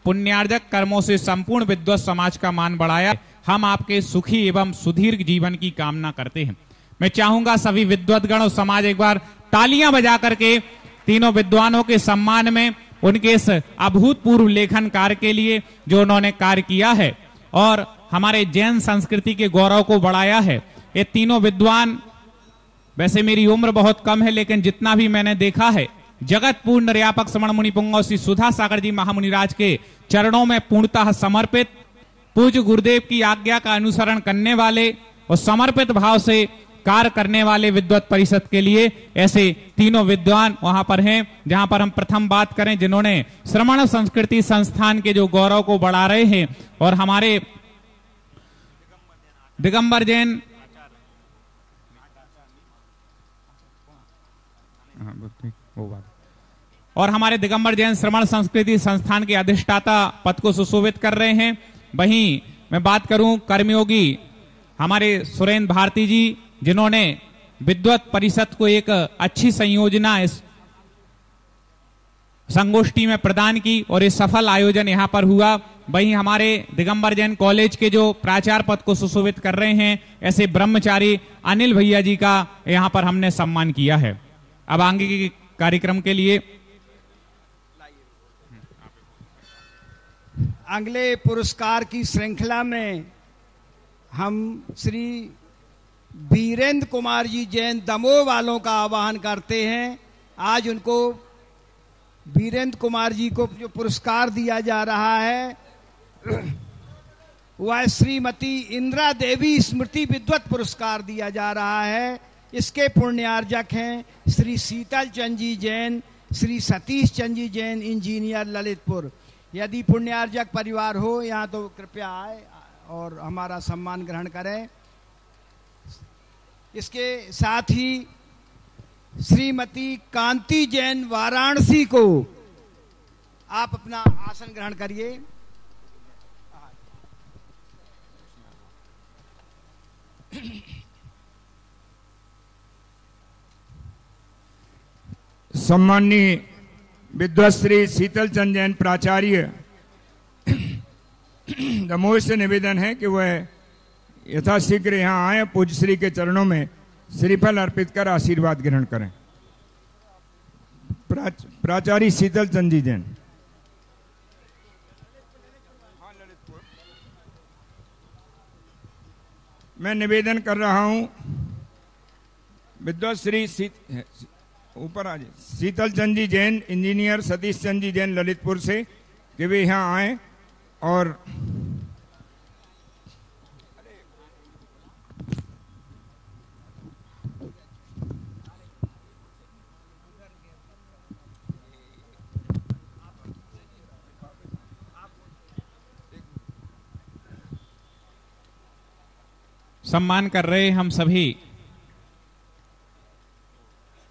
पुण्यार्जक कर्मों से संपूर्ण विद्वत समाज का मान बढ़ाया। हम आपके सुखी एवं सुदीर्घ जीवन की कामना करते हैं। मैं चाहूंगा सभी विद्वतगण और समाज एक बार तालियां बजा करके तीनों विद्वानों के सम्मान में उनके इस अभूतपूर्व लेखन कार्य के लिए जो उन्होंने कार्य किया है, और हमारे जैन संस्कृति के गौरव को बढ़ाया है। ये तीनों विद्वान, वैसे मेरी उम्र बहुत कम है, लेकिन जितना भी मैंने देखा है, जगत पूर्ण निर्यापक श्रमण मुनि पुंगव श्री सुधा सागर जी महामुनिराज के चरणों में पूर्णतः समर्पित, पूज्य गुरुदेव की आज्ञा का अनुसरण करने वाले और समर्पित भाव से कार्य करने वाले विद्वत परिषद के लिए ऐसे तीनों विद्वान वहां पर हैं। जहां पर हम प्रथम बात करें, जिन्होंने श्रमण संस्कृति संस्थान के जो गौरव को बढ़ा रहे हैं, और हमारे दिगंबर जैन श्रमण संस्कृति संस्थान के अधिष्ठाता पद को सुशोभित कर रहे हैं। वहीं मैं बात करूं कर्मयोगी हमारे सुरेंद्र भारती जी, जिन्होंने विद्वत परिषद को एक अच्छी संयोजना इस संगोष्ठी में प्रदान की और इस सफल आयोजन यहां पर हुआ। वहीं हमारे दिगंबर जैन कॉलेज के जो प्राचार्य पद को सुशोभित कर रहे हैं, ऐसे ब्रह्मचारी अनिल भैया जी का यहां पर हमने सम्मान किया है। अब आगे के कार्यक्रम के लिए अगले पुरस्कार की श्रृंखला में हम श्री वीरेंद्र कुमार जी जैन दमोह वालों का आह्वान करते हैं। आज उनको वीरेंद्र कुमार जी को जो पुरस्कार दिया जा रहा है वह श्रीमती इंदिरा देवी स्मृति विद्वत पुरस्कार दिया जा रहा है। इसके पुण्यार्जक हैं श्री शीतल चंद जी जैन, श्री सतीश चंद जी जैन, इंजीनियर, ललितपुर। यदि पुण्यार्जक परिवार हो यहाँ तो कृपया आए और हमारा सम्मान ग्रहण करें। इसके साथ ही श्रीमती कांति जैन वाराणसी को आप अपना आसन ग्रहण करिए। सम्माननीय विद्वत श्री शीतल चंद जैन प्राचार्य दमोह से निवेदन है कि वह यथाशीघ्र यहाँ आए, पूज्य श्री के चरणों में श्रीफल अर्पित कर आशीर्वाद ग्रहण करें। प्राचार्य शीतल चंद जी जैन। मैं निवेदन कर रहा हूं विद्वत श्री ऊपर आ जाए शीतल चंद जी जैन, इंजीनियर, सतीश चंद जी जैन, ललितपुर से, कि वे यहाँ आए और सम्मान कर रहे हम सभी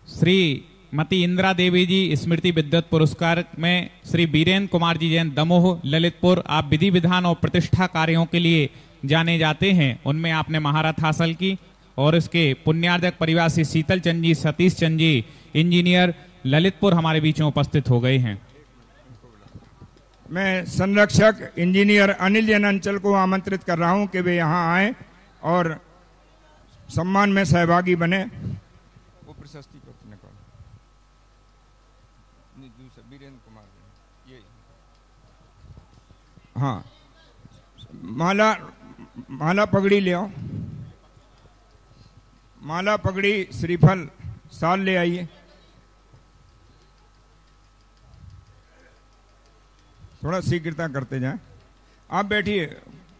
श्रीमती इंदिरा देवी जी स्मृति विद्वत पुरस्कार में श्री वीरेंद्र कुमार जी जैन दमोह ललितपुर। आप विधि विधान और प्रतिष्ठा कार्यों के लिए जाने जाते हैं, उनमें आपने महारत हासिल की और इसके पुण्यार्जक परिवार से शीतल चंद जी, सतीश चंद जी, इंजीनियर, ललितपुर हमारे बीच में उपस्थित हो गए हैं। मैं संरक्षक इंजीनियर अनिल जैन अंचल को आमंत्रित कर रहा हूं कि वे यहाँ आए और सम्मान में सहभागी बने। वो प्रशस्ति पत्र वीरेंद्र कुमार, ये हाँ, माला पगड़ी ले आओ, माला पगड़ी, श्रीफल, साल ले आइए। थोड़ा शीघ्रता करते जाएं। आप बैठिए,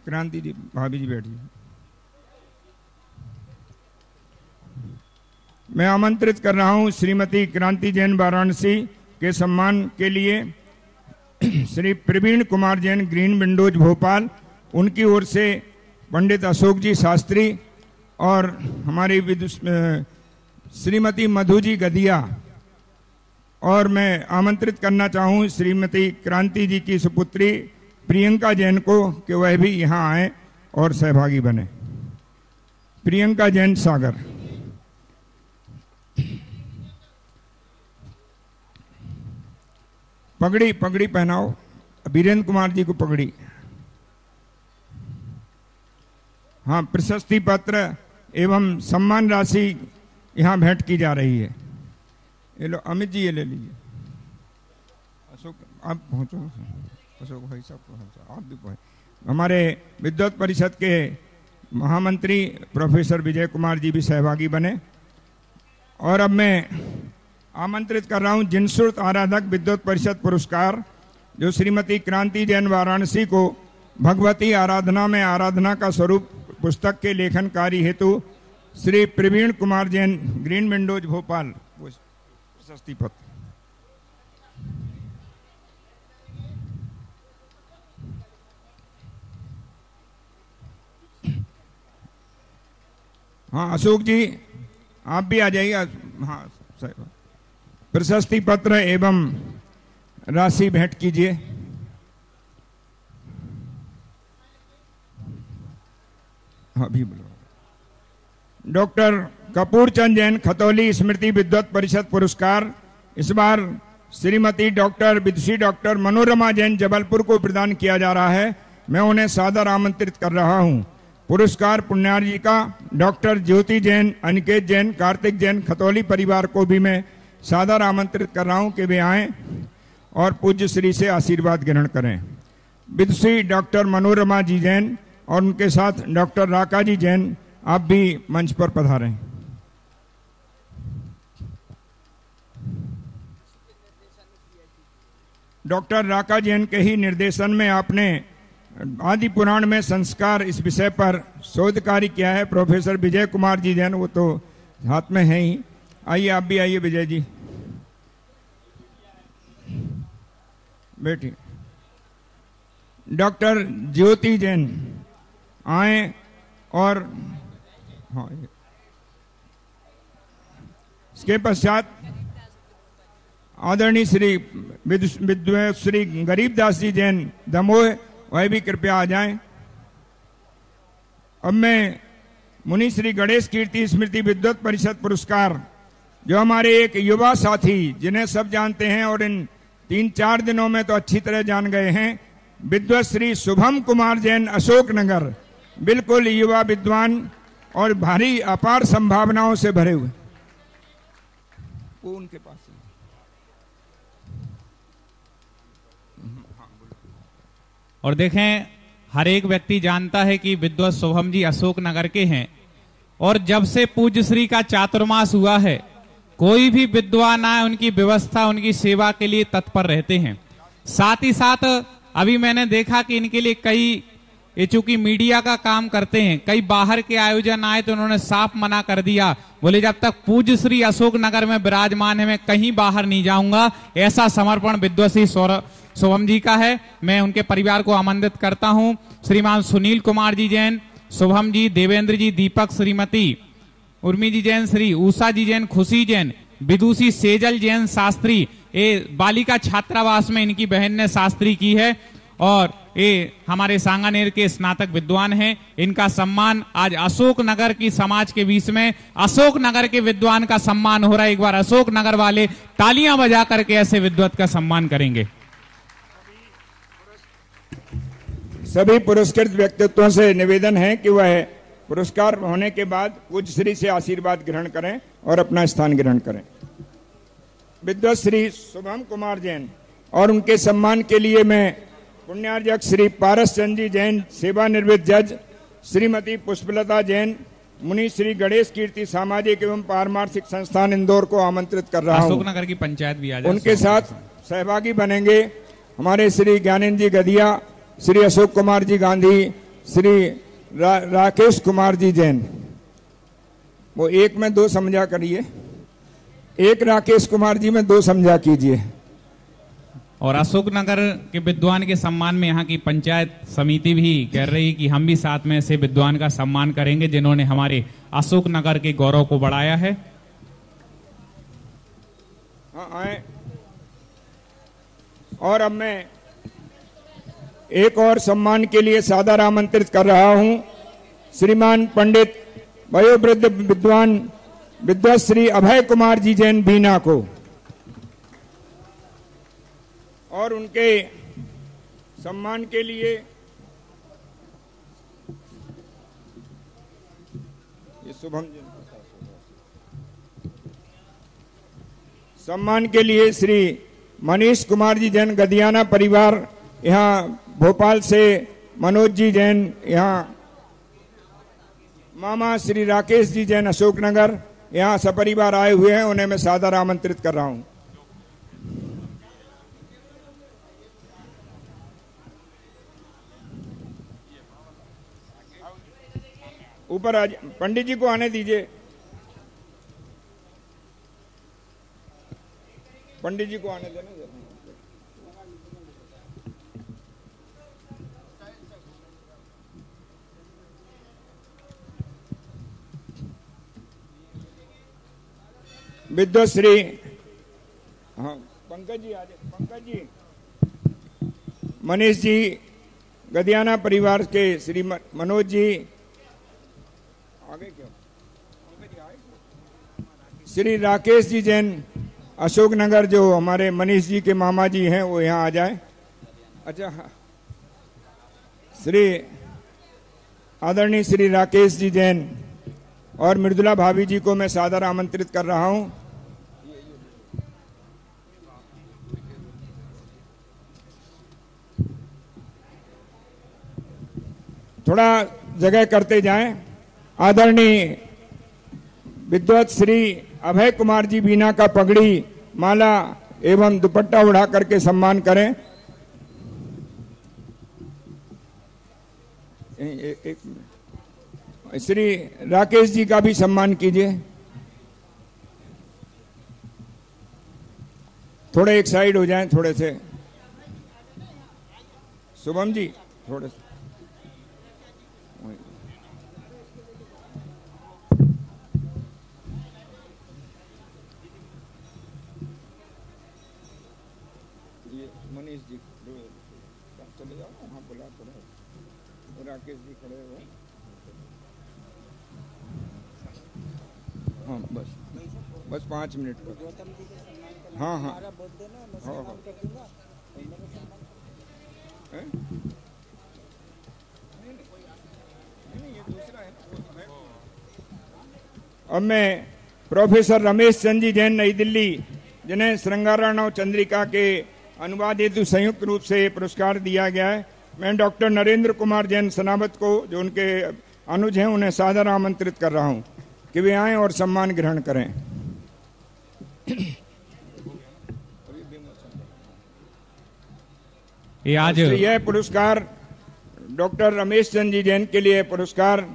क्रांति जी, भाभी जी बैठिए। मैं आमंत्रित कर रहा हूं श्रीमती क्रांति जैन वाराणसी के सम्मान के लिए श्री प्रवीण कुमार जैन, ग्रीन विंडोज, भोपाल, उनकी ओर से पंडित अशोक जी शास्त्री और हमारी श्रीमती मधु जी गदिया। और मैं आमंत्रित करना चाहूं श्रीमती क्रांति जी की सुपुत्री प्रियंका जैन को कि वह भी यहाँ आए और सहभागी बने। प्रियंका जैन, सागर। पगड़ी पहनाओ वीरेंद्र कुमार जी को, पगड़ी। हाँ, प्रशस्ति पत्र एवं सम्मान राशि यहाँ भेंट की जा रही है। ये लो अमित जी, ये ले लीजिए। अशोक आप पहुंचो, अशोक भाई साहब आप भी पहुंचे। हमारे विद्वत परिषद के महामंत्री प्रोफेसर विजय कुमार जी भी सहभागी बने। और अब मैं आमंत्रित कर रहा हूं जिनश्रुत आराधक विद्वत परिषद पुरस्कार जो श्रीमती क्रांति जैन वाराणसी को भगवती आराधना में आराधना का स्वरूप पुस्तक के लेखन कार्य हेतु श्री प्रवीण कुमार जैन ग्रीन विंडोज भोपाल प्रशस्ति पत्र। हाँ अशोक जी आप भी आ जाइए। हाँ प्रशस्ति पत्र एवं राशि भेंट कीजिए। अभी बोलो। डॉक्टर कपूर चंद जैन खतौली स्मृति विद्वत परिषद पुरस्कार इस बार श्रीमती डॉक्टर विदुषी डॉक्टर मनोरमा जैन जबलपुर को प्रदान किया जा रहा है। मैं उन्हें सादर आमंत्रित कर रहा हूं। पुरस्कार पुण्यार्जी का डॉक्टर ज्योति जैन, अनिकेत जैन, कार्तिक जैन खतौली परिवार को भी मैं सादर आमंत्रित कर रहा हूं कि वे आएं और पूज्य श्री से आशीर्वाद ग्रहण करें। विदुषी डॉक्टर मनोरमा जी जैन और उनके साथ डॉक्टर राका जी जैन आप भी मंच पर पधारें। डॉक्टर राका जैन के ही निर्देशन में आपने आदि पुराण में संस्कार इस विषय पर शोध कार्य किया है। प्रोफेसर विजय कुमार जी जैन वो तो हाथ में है ही। आइए आप भी आइए विजय जी, बैठिए। डॉक्टर ज्योति जैन आए और हाँ इसके पश्चात आदरणीय श्री श्री गरीबदास जी जैन दमोह वह भी कृपया आ जाएं। अब मैं मुनि श्री गणेश कीर्ति स्मृति विद्वत परिषद पुरस्कार जो हमारे एक युवा साथी जिन्हें सब जानते हैं और इन 3-4 दिनों में तो अच्छी तरह जान गए हैं, विद्वत श्री शुभम कुमार जैन अशोकनगर, बिल्कुल युवा विद्वान और भारी अपार संभावनाओं से भरे हुए। वो उनके पास है। और देखें हर एक व्यक्ति जानता है कि विद्वत शुभम जी अशोकनगर के हैं और जब से पूज्य श्री का चातुर्मास हुआ है कोई भी विद्वान आए उनकी व्यवस्था उनकी सेवा के लिए तत्पर रहते हैं। साथ ही साथ अभी मैंने देखा कि इनके लिए कई, ये चूंकि मीडिया का काम करते हैं, कई बाहर के आयोजन आए तो उन्होंने साफ मना कर दिया, बोले जब तक पूज्य श्री अशोकनगर में विराजमान है मैं कहीं बाहर नहीं जाऊंगा। ऐसा समर्पण विद्वत श्री शुभम जी का है। मैं उनके परिवार को आमंत्रित करता हूं। श्रीमान सुनील कुमार जी जैन, शुभम जी, देवेंद्र जी, दीपक, श्रीमती उर्मी जी जैन, श्री उषा जी जैन, खुशी जैन, विदुषी सेजल जैन शास्त्री, ये बालिका छात्रावास में इनकी बहन ने शास्त्री की है और ये हमारे सांगानेर के स्नातक विद्वान हैं। इनका सम्मान आज अशोकनगर की समाज के बीच में अशोकनगर के विद्वान का सम्मान हो रहा है। एक बार अशोकनगर वाले तालियां बजा करके ऐसे विद्वत का सम्मान करेंगे। सभी पुरस्कृत व्यक्तित्वों से निवेदन है कि वह पुरस्कार होने के बाद पूज्य श्री से आशीर्वाद ग्रहण करें और अपना स्थान ग्रहण करें। विद्वत श्री शुभम कुमार जैन और उनके सम्मान के लिए मैं पुण्यार्जक श्री पारस चंद जी जैन सेवानिवृत्त जज, श्रीमती पुष्पलता जैन, मुनि श्री गणेश कीर्ति सामाजिक एवं पारमार्थिक संस्थान इंदौर को आमंत्रित कर रहा हूं। अशोकनगर की पंचायत भी आ जाए। उनके साथ सहभागी बनेंगे हमारे श्री ज्ञानेंद्र जी गदिया, श्री अशोक कुमार जी गांधी, श्री राकेश कुमार जी जैन। वो एक में 2 समझा करिए, एक राकेश कुमार जी में 2 समझा कीजिए। और अशोकनगर के विद्वान के सम्मान में यहाँ की पंचायत समिति भी कह रही कि हम भी साथ में ऐसे विद्वान का सम्मान करेंगे जिन्होंने हमारे अशोकनगर के गौरव को बढ़ाया है। हाँ आए। और अब मैं एक और सम्मान के लिए सादर आमंत्रित कर रहा हूं श्रीमान पंडित वयोवृद्ध विद्वान विद्वत श्री अभय कुमार जी जैन बीना को और उनके सम्मान के लिए ये शुभम सम्मान के लिए श्री मनीष कुमार जी जैन गदियाना परिवार यहाँ भोपाल से मनोज जी जैन यहाँ, मामा श्री राकेश जी जैन अशोकनगर यहाँ सपरिवार आए हुए हैं, उन्हें मैं सादर आमंत्रित कर रहा हूं। ऊपर आज पंडित जी को आने दीजिए, पंडित जी को आने देना। विद्वत श्री, हाँ पंकज जी आ जाए, पंकज जी, मनीष जी, गदियाना परिवार के श्री मनोज जी आगे क्यों, श्री राकेश जी जैन अशोकनगर, जो हमारे मनीष जी के मामा जी हैं, वो यहाँ आ जाए। अच्छा हाँ, श्री आदरणीय श्री राकेश जी जैन और मृदुला भाभी जी को मैं सादर आमंत्रित कर रहा हूं। थोड़ा जगह करते जाएं। आदरणीय विद्वत श्री अभय कुमार जी बीना का पगड़ी, माला एवं दुपट्टा उड़ा करके सम्मान करें। एक मिनट, श्री राकेश जी का भी सम्मान कीजिए। थोड़े एक साइड हो जाएं, थोड़े से। शुभम जी थोड़े से मनीष जी चले जाओ, वहां बुला कर राकेश जी खड़े हो। हाँ बस 5 मिनट का। हाँ हाँ हाँ अब मैं प्रोफेसर रमेश चंद जी जैन नई दिल्ली, जिन्हें श्रृंगाराणव चंद्रिका के अनुवाद हेतु संयुक्त रूप से पुरस्कार दिया गया है, मैं डॉक्टर नरेंद्र कुमार जैन सनावत को, जो उनके अनुज हैं, उन्हें सादर आमंत्रित कर रहा हूं कि वे आएं और सम्मान ग्रहण करें। आज यह पुरस्कार डॉक्टर रमेश चंद जी जैन के लिए पुरस्कार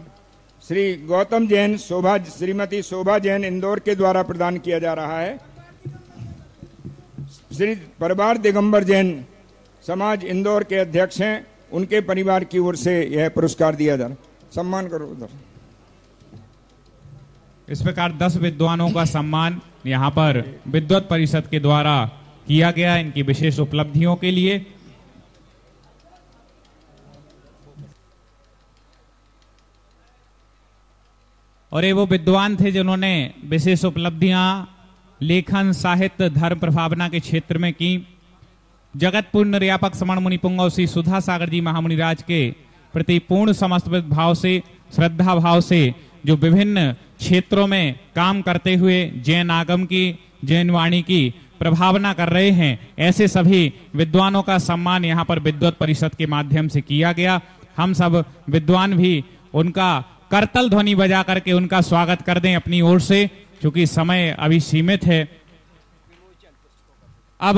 श्री गौतम जैन, श्रीमती शोभा जैन इंदौर के द्वारा प्रदान किया जा रहा है। श्री परिवार दिगंबर जैन समाज इंदौर के अध्यक्ष हैं, उनके परिवार की ओर से यह पुरस्कार दिया जा रहा है। सम्मान करो उधर। इस प्रकार 10 विद्वानों का सम्मान यहाँ पर विद्वत परिषद के द्वारा किया गया, इनकी विशेष उपलब्धियों के लिए। और ये वो विद्वान थे जिन्होंने विशेष उपलब्धियां लेखन, साहित्य, धर्म प्रभावना के क्षेत्र में की। जगत पूर्ण निर्यापक समण मुनि पुंगव श्री सुधा सागर जी महामुनि राज के प्रति पूर्ण समर्पित भाव से, श्रद्धा भाव से जो विभिन्न क्षेत्रों में काम करते हुए जैन आगम की, जैन वाणी की प्रभावना कर रहे हैं, ऐसे सभी विद्वानों का सम्मान यहाँ पर विद्वत परिषद के माध्यम से किया गया। हम सब विद्वान भी उनका करतल ध्वनि बजा करके उनका स्वागत कर दें अपनी ओर से, क्योंकि समय अभी सीमित है। अब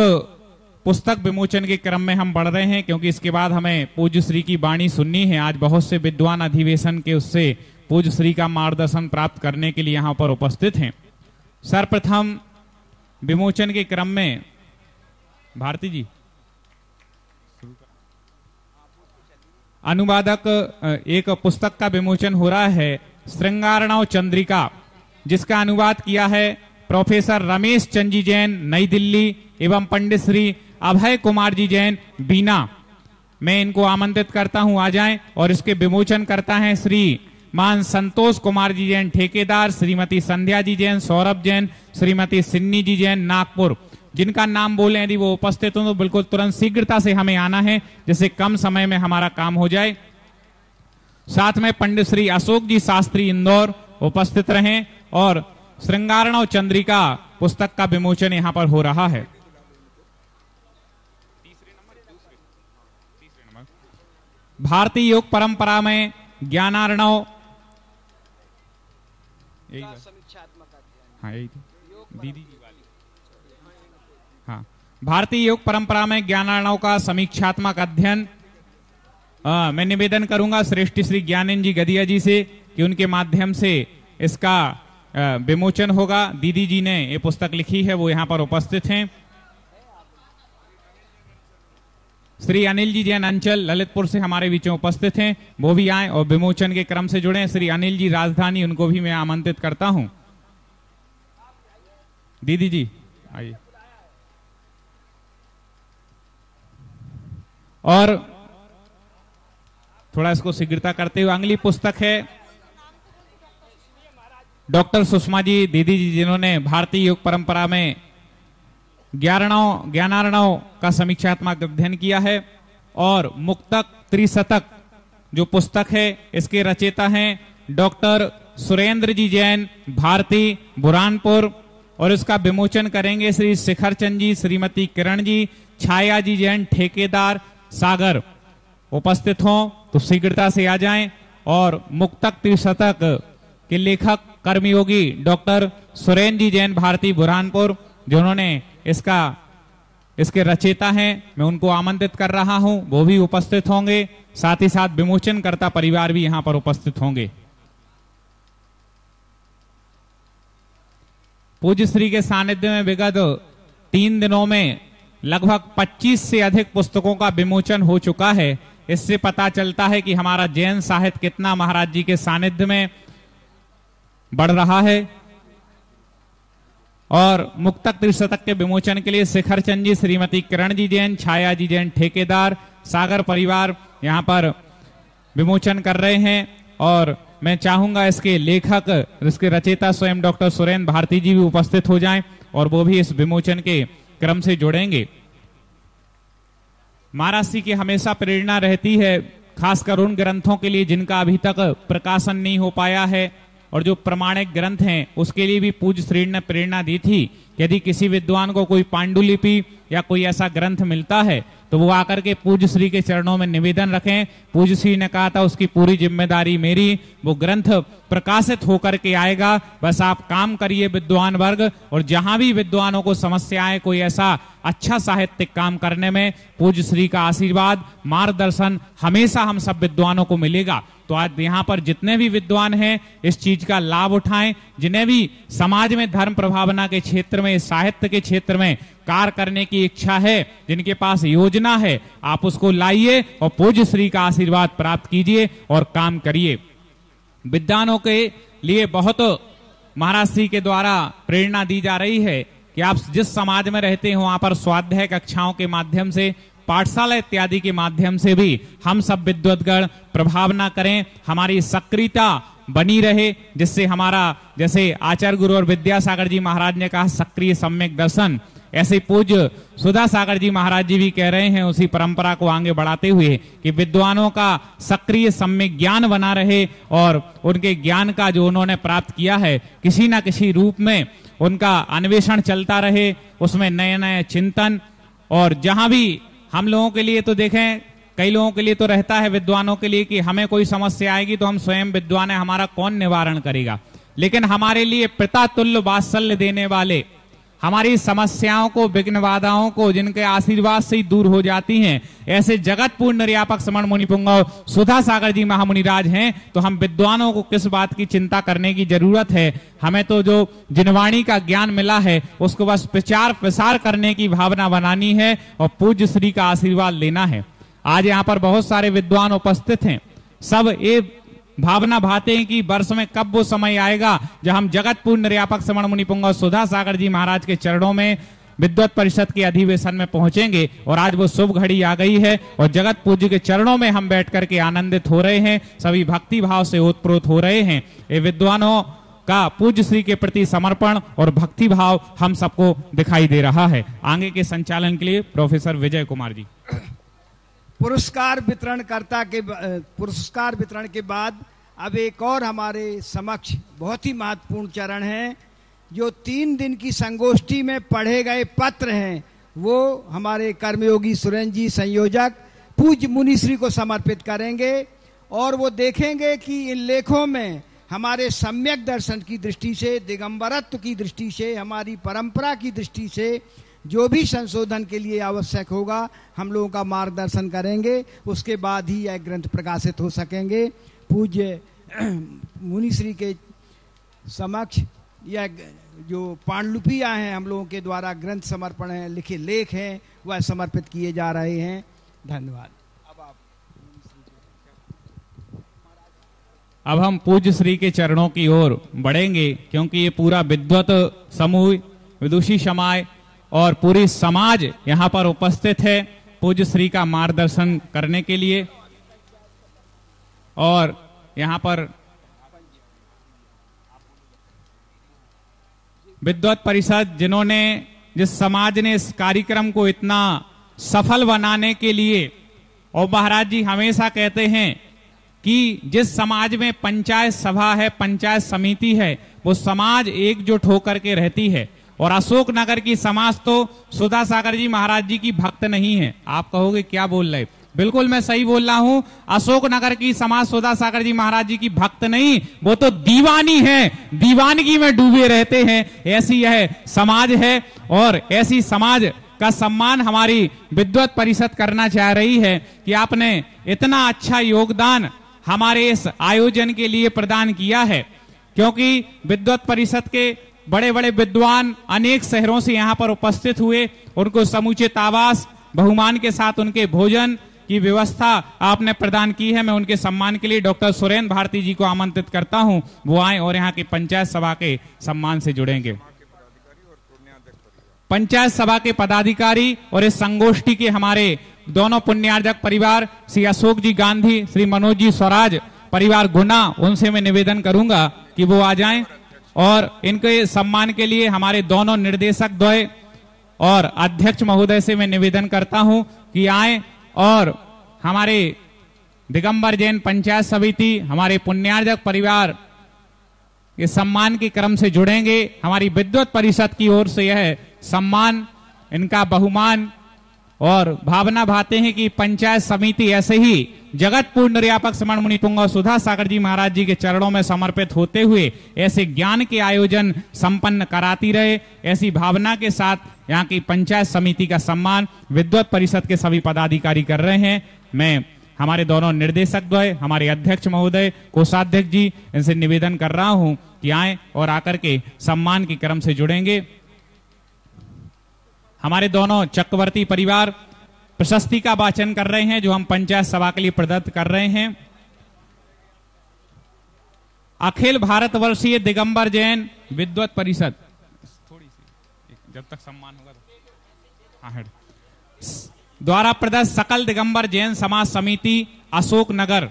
पुस्तक विमोचन के क्रम में हम बढ़ रहे हैं, क्योंकि इसके बाद हमें पूज्य श्री की वाणी सुननी है। आज बहुत से विद्वान अधिवेशन के उससे पूज्य श्री का मार्गदर्शन प्राप्त करने के लिए यहाँ पर उपस्थित हैं। सर्वप्रथम विमोचन के क्रम में भारती जी, अनुवादक, एक पुस्तक का विमोचन हो रहा है, श्रृंगारणव चंद्रिका, जिसका अनुवाद किया है प्रोफेसर रमेश चंद जी जैन नई दिल्ली एवं पंडित श्री अभय कुमार जी जैन बीना। मैं इनको आमंत्रित करता हूं, आ जाएं। और इसके विमोचन करता है श्री मान संतोष कुमार जी जैन ठेकेदार, श्रीमती संध्या जी जैन सौरभ जैन, श्रीमती सिन्नी जी जैन नागपुर। जिनका नाम बोले यदि वो उपस्थित हो तो बिल्कुल तुरंत शीघ्रता से हमें आना है, जिससे कम समय में हमारा काम हो जाए। साथ में पंडित श्री अशोक जी शास्त्री इंदौर उपस्थित रहें और श्रृंगारणव चंद्रिका पुस्तक का विमोचन यहां पर हो रहा है। भारतीय योग परंपरा में ज्ञानार्णव, हाँ यही दीदी जी वाली, हाँ, भारतीय योग परंपरा में ज्ञानार्णव का समीक्षात्मक अध्ययन मैं निवेदन करूंगा श्रेष्ठ श्री ज्ञानेंद्र जी गदिया जी से कि उनके माध्यम से इसका विमोचन होगा। दीदी जी ने ये पुस्तक लिखी है, वो यहां पर उपस्थित हैं। श्री अनिल जी जैन अंचल ललितपुर से हमारे बीच में उपस्थित हैं, वो भी आए और विमोचन के क्रम से जुड़े। श्री अनिल जी राजधानी, उनको भी मैं आमंत्रित करता हूं। दीदी जी आइए। और थोड़ा इसको शीघ्रता करते हुए अगली पुस्तक है डॉक्टर सुषमा जी दीदी जी, जिन्होंने भारतीय योग परंपरा में ज्ञानार्णव का समीक्षात्मक अध्ययन किया है। और मुक्तक त्रिशतक जो पुस्तक है, इसके रचयिता हैं डॉक्टर सुरेंद्र जी जैन भारती बुरहानपुर, और इसका विमोचन करेंगे श्री शिखर चंद जी, श्रीमती किरण जी, छाया जी जैन ठेकेदार सागर। उपस्थित हों तो शीघ्रता से आ जाएं। और मुक्तक त्रिशतक के लेखक कर्मयोगी डॉक्टर सुरेंद्र जी जैन भारती बुरहानपुर, जिन्होंने इसके रचयिता हैं, मैं उनको आमंत्रित कर रहा हूं, वो भी उपस्थित होंगे। साथ ही साथ विमोचनकर्ता परिवार भी यहां पर उपस्थित होंगे। पूज्य श्री के सानिध्य में विगत 3 दिनों में लगभग 25 से अधिक पुस्तकों का विमोचन हो चुका है। इससे पता चलता है कि हमारा जैन साहित्य कितना महाराज जी के सानिध्य में बढ़ रहा है। और मुक्तक त्रिशतक के विमोचन के लिए शिखर चंद जी, श्रीमती किरण जी जैन, छाया जी जैन ठेकेदार सागर परिवार यहां पर विमोचन कर रहे हैं। और मैं चाहूंगा इसके लेखक, इसके रचयिता स्वयं डॉक्टर सुरेंद्र भारती जी भी उपस्थित हो जाएं और वो भी इस विमोचन के क्रम से जुड़ेंगे। महाराज जी की हमेशा प्रेरणा रहती है, खासकर उन ग्रंथों के लिए जिनका अभी तक प्रकाशन नहीं हो पाया है, और जो प्रमाणिक ग्रंथ हैं उसके लिए भी पूज्य श्री ने प्रेरणा दी थी कि यदि किसी विद्वान को कोई पांडुलिपि या कोई ऐसा ग्रंथ मिलता है तो वो आकर के पूज्य श्री के चरणों में निवेदन रखें। पूज्य श्री ने कहा था उसकी पूरी जिम्मेदारी मेरी, वो ग्रंथ प्रकाशित होकर के आएगा, बस आप काम करिए विद्वान वर्ग। और जहां भी विद्वानों को समस्याएं, कोई ऐसा अच्छा साहित्यिक काम करने में पूज्य श्री का आशीर्वाद मार्गदर्शन हमेशा हम सब विद्वानों को मिलेगा। तो आज यहाँ पर जितने भी विद्वान हैं इस चीज का लाभ उठाएं। जिन्हें भी समाज में धर्म प्रभावना के क्षेत्र में, साहित्य के क्षेत्र में कार्य करने की इच्छा है, जिनके पास योजना है, आप उसको लाइए और पूज्य श्री का आशीर्वाद प्राप्त कीजिए और काम करिए। विद्वानों के लिए बहुत महाराज श्री के द्वारा प्रेरणा दी जा रही है कि आप जिस समाज में रहते हो वहां पर स्वाध्याय कक्षाओं के माध्यम से, पाठशाला इत्यादि के माध्यम से भी हम सब विद्वद्गण प्रभावना करें, हमारी सक्रियता बनी रहे, जिससे हमारा, जैसे आचार्य गुरु और विद्यासागर जी महाराज ने कहा सक्रिय सम्यक दर्शन, ऐसे पूज्य सुधा सागर जी महाराज जी भी कह रहे हैं उसी परंपरा को आगे बढ़ाते हुए कि विद्वानों का सक्रिय सम्यक ज्ञान बना रहे और उनके ज्ञान का जो उन्होंने प्राप्त किया है किसी ना किसी रूप में उनका अन्वेषण चलता रहे, उसमें नए नए चिंतन। और जहां भी हम लोगों के लिए तो देखें, कई लोगों के लिए तो रहता है विद्वानों के लिए कि हमें कोई समस्या आएगी तो हम स्वयं विद्वान है, हमारा कौन निवारण करेगा। लेकिन हमारे लिए पिता तुल्य वात्सल्य देने वाले, हमारी समस्याओं को, विघ्न बाधाओं को जिनके आशीर्वाद से ही दूर हो जाती हैं, ऐसे जगत पूर्ण निर्यापक समण मुनि पुंगव सुधा सागर जी महामुनिराज हैं। तो हम विद्वानों को किस बात की चिंता करने की जरूरत है। हमें तो जो जिनवाणी का ज्ञान मिला है उसको बस प्रचार प्रसार करने की भावना बनानी है और पूज्य श्री का आशीर्वाद लेना है। आज यहाँ पर बहुत सारे विद्वान उपस्थित हैं, सब ये भावना भाते हैं कि वर्ष में कब वो समय आएगा जब हम जगत पूर्ण निर्यापक समण मुनि पुंगव सुधा सागर जी महाराज के चरणों में विद्वत परिषद के अधिवेशन में पहुंचेंगे। और आज वो शुभ घड़ी आ गई है और जगत पूज्य के चरणों में हम बैठ करके आनंदित हो रहे हैं, सभी भक्ति भाव से ओतप्रोत हो रहे हैं। ये विद्वानों का पूज्य श्री के प्रति समर्पण और भक्ति भाव हम सबको दिखाई दे रहा है। आगे के संचालन के लिए प्रोफेसर विजय कुमार जी। पुरस्कार वितरण के बाद अब एक और हमारे समक्ष बहुत ही महत्वपूर्ण चरण है। जो 3 दिन की संगोष्ठी में पढ़े गए पत्र हैं वो हमारे कर्मयोगी सुरेंद्र जी संयोजक पूज्य मुनिश्री को समर्पित करेंगे और वो देखेंगे कि इन लेखों में हमारे सम्यक दर्शन की दृष्टि से, दिगंबरत्व की दृष्टि से, हमारी परंपरा की दृष्टि से जो भी संशोधन के लिए आवश्यक होगा हम लोगों का मार्गदर्शन करेंगे। उसके बाद ही यह ग्रंथ प्रकाशित हो सकेंगे। पूज्य मुनिश्री के समक्ष यह जो पांडुलिपियां हैं हम लोगों के द्वारा ग्रंथ समर्पण है, लिखे लेख हैं, वह समर्पित किए जा रहे हैं। धन्यवाद। अब हम पूज्य श्री के चरणों की ओर बढ़ेंगे, क्योंकि ये पूरा विद्वत समूह, विदुषी समाज और पूरी समाज यहाँ पर उपस्थित है पूज्य श्री का मार्गदर्शन करने के लिए। और यहाँ पर विद्वत परिषद, जिन्होंने, जिस समाज ने इस कार्यक्रम को इतना सफल बनाने के लिए, और महाराज जी हमेशा कहते हैं कि जिस समाज में पंचायत सभा है, पंचायत समिति है, वो समाज एकजुट होकर के रहती है। और अशोक नगर की समाज तो सुधा सागर जी महाराज जी की भक्त नहीं है। आप कहोगे क्या बोल रहे? बिल्कुल मैं सही बोल रहा हूं। अशोक नगर की समाज सुधा सागर जी महाराज जी की भक्त नहीं, वो तो दीवानी है, दीवानगी में डूबे रहते हैं। ऐसी यह समाज है और ऐसी समाज का सम्मान हमारी विद्वत परिषद करना चाह रही है कि आपने इतना अच्छा योगदान हमारे इस आयोजन के लिए प्रदान किया है। क्योंकि विद्वत परिषद के बड़े बड़े विद्वान अनेक शहरों से यहाँ पर उपस्थित हुए, उनको समुचित आवास, बहुमान के साथ उनके भोजन की व्यवस्था आपने प्रदान की है। मैं उनके सम्मान के लिए डॉक्टर सुरेंद्र भारती जी को आमंत्रित करता हूं, वो आए और यहाँ की पंचायत सभा के सम्मान से जुड़ेंगे। पंचायत सभा के पदाधिकारी और इस संगोष्ठी के हमारे दोनों पुण्यार्जक परिवार, श्री अशोक जी गांधी, श्री मनोज जी स्वराज परिवार गुना, उनसे मैं निवेदन करूंगा कि वो आ जाएं और इनके सम्मान के लिए हमारे दोनों निर्देशक द्वय और अध्यक्ष महोदय से मैं निवेदन करता हूं कि आए और हमारे दिगंबर जैन पंचायत समिति, हमारे पुण्यार्जक परिवार इस सम्मान के क्रम से जुड़ेंगे। हमारी विद्वत परिषद की ओर से यह सम्मान, इनका बहुमान और भावना भाते हैं कि पंचायत समिति ऐसे ही जगत पूर्ण निर्यापक श्रमण मुनि पुंग और सुधा सागर जी महाराज जी के चरणों में समर्पित होते हुए ऐसे ज्ञान के आयोजन संपन्न कराती रहे। ऐसी भावना के साथ यहाँ की पंचायत समिति का सम्मान विद्वत परिषद के सभी पदाधिकारी कर रहे हैं। मैं हमारे दोनों निर्देशक द्वय, हमारे अध्यक्ष महोदय, कोषाध्यक्ष जी, इनसे निवेदन कर रहा हूं कि आए और आकर के सम्मान के क्रम से जुड़ेंगे। हमारे दोनों चक्रवर्ती परिवार प्रशस्ति का वाचन कर रहे हैं जो हम पंचायत सभा के लिए प्रदत्त कर रहे हैं। अखिल भारतवर्षीय दिगंबर जैन विद्वत परिषद, थोड़ी सी जब तक सम्मान होगा द्वारा प्रदत्त सकल दिगंबर जैन समाज समिति अशोक नगर,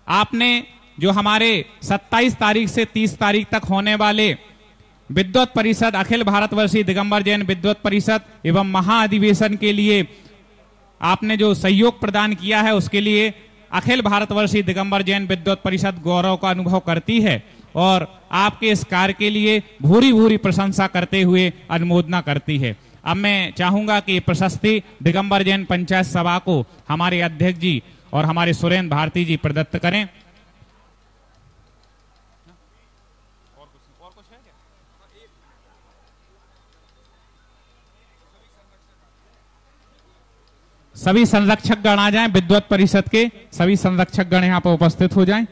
आपने जो हमारे 27 तारीख से 30 तारीख तक होने वाले विद्वत परिषद, अखिल भारतवर्षीय दिगंबर जैन विद्वत परिषद एवं महाअधिवेशन के लिए आपने जो सहयोग प्रदान किया है, उसके लिए अखिल भारतवर्षीय दिगंबर जैन विद्वत परिषद गौरव का अनुभव करती है और आपके इस कार्य के लिए भूरी भूरी प्रशंसा करते हुए अनुमोदना करती है। अब मैं चाहूंगा कि प्रशस्ति दिगंबर जैन पंचायत सभा को हमारे अध्यक्ष जी और हमारे सुरेंद्र भारती जी प्रदत्त करें। सभी संरक्षक गण आ जाएं, विद्वत परिषद के सभी संरक्षक गण यहां पर उपस्थित हो जाएं।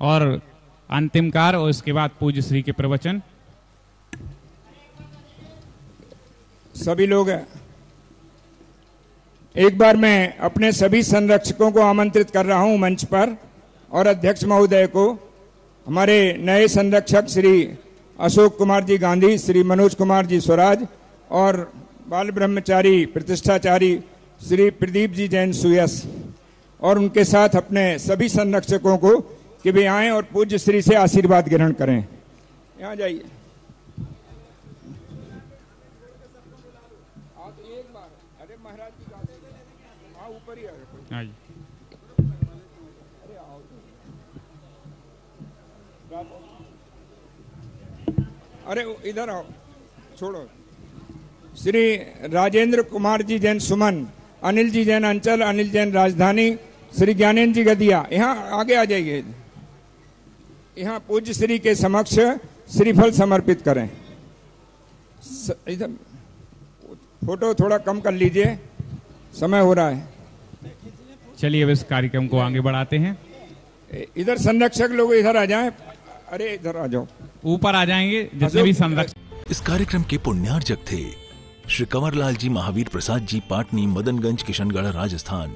और अंतिम कार्य और इसके बाद पूज्य श्री के प्रवचन। सभी लोग, एक बार मैं अपने सभी संरक्षकों को आमंत्रित कर रहा हूं मंच पर और अध्यक्ष महोदय को, हमारे नए संरक्षक श्री अशोक कुमार जी गांधी, श्री मनोज कुमार जी स्वराज और बाल ब्रह्मचारी प्रतिष्ठाचारी श्री प्रदीप जी जैन सुयस, और उनके साथ अपने सभी संरक्षकों को कि वे आएं और पूज्य श्री से आशीर्वाद ग्रहण करें। यहाँ जाइए। एक बार, अरे महाराज की बात, हाँ ऊपर ही आ रहे। आइए। अरे इधर आओ, छोड़ो। श्री राजेंद्र कुमार जी जैन सुमन, अनिल जी जैन अंचल, अनिल जैन राजधानी, श्री ज्ञानेन्द्र जी गदिया, यहाँ आगे आ जाइए। यहाँ पूज्य श्री के समक्ष श्रीफल समर्पित करें। इधर फोटो थोड़ा कम कर लीजिए, समय हो रहा है। चलिए अब इस कार्यक्रम को आगे बढ़ाते हैं। इधर संरक्षक लोग इधर आ जाएं। अरे इधर आ जाओ, ऊपर आ जाएंगे जितने भी संरक्षक। इस कार्यक्रम के पुण्यार्जक थे श्री कंवरलाल जी महावीर प्रसाद जी, पाटनी, मदनगंज, किशनगढ़, राजस्थान।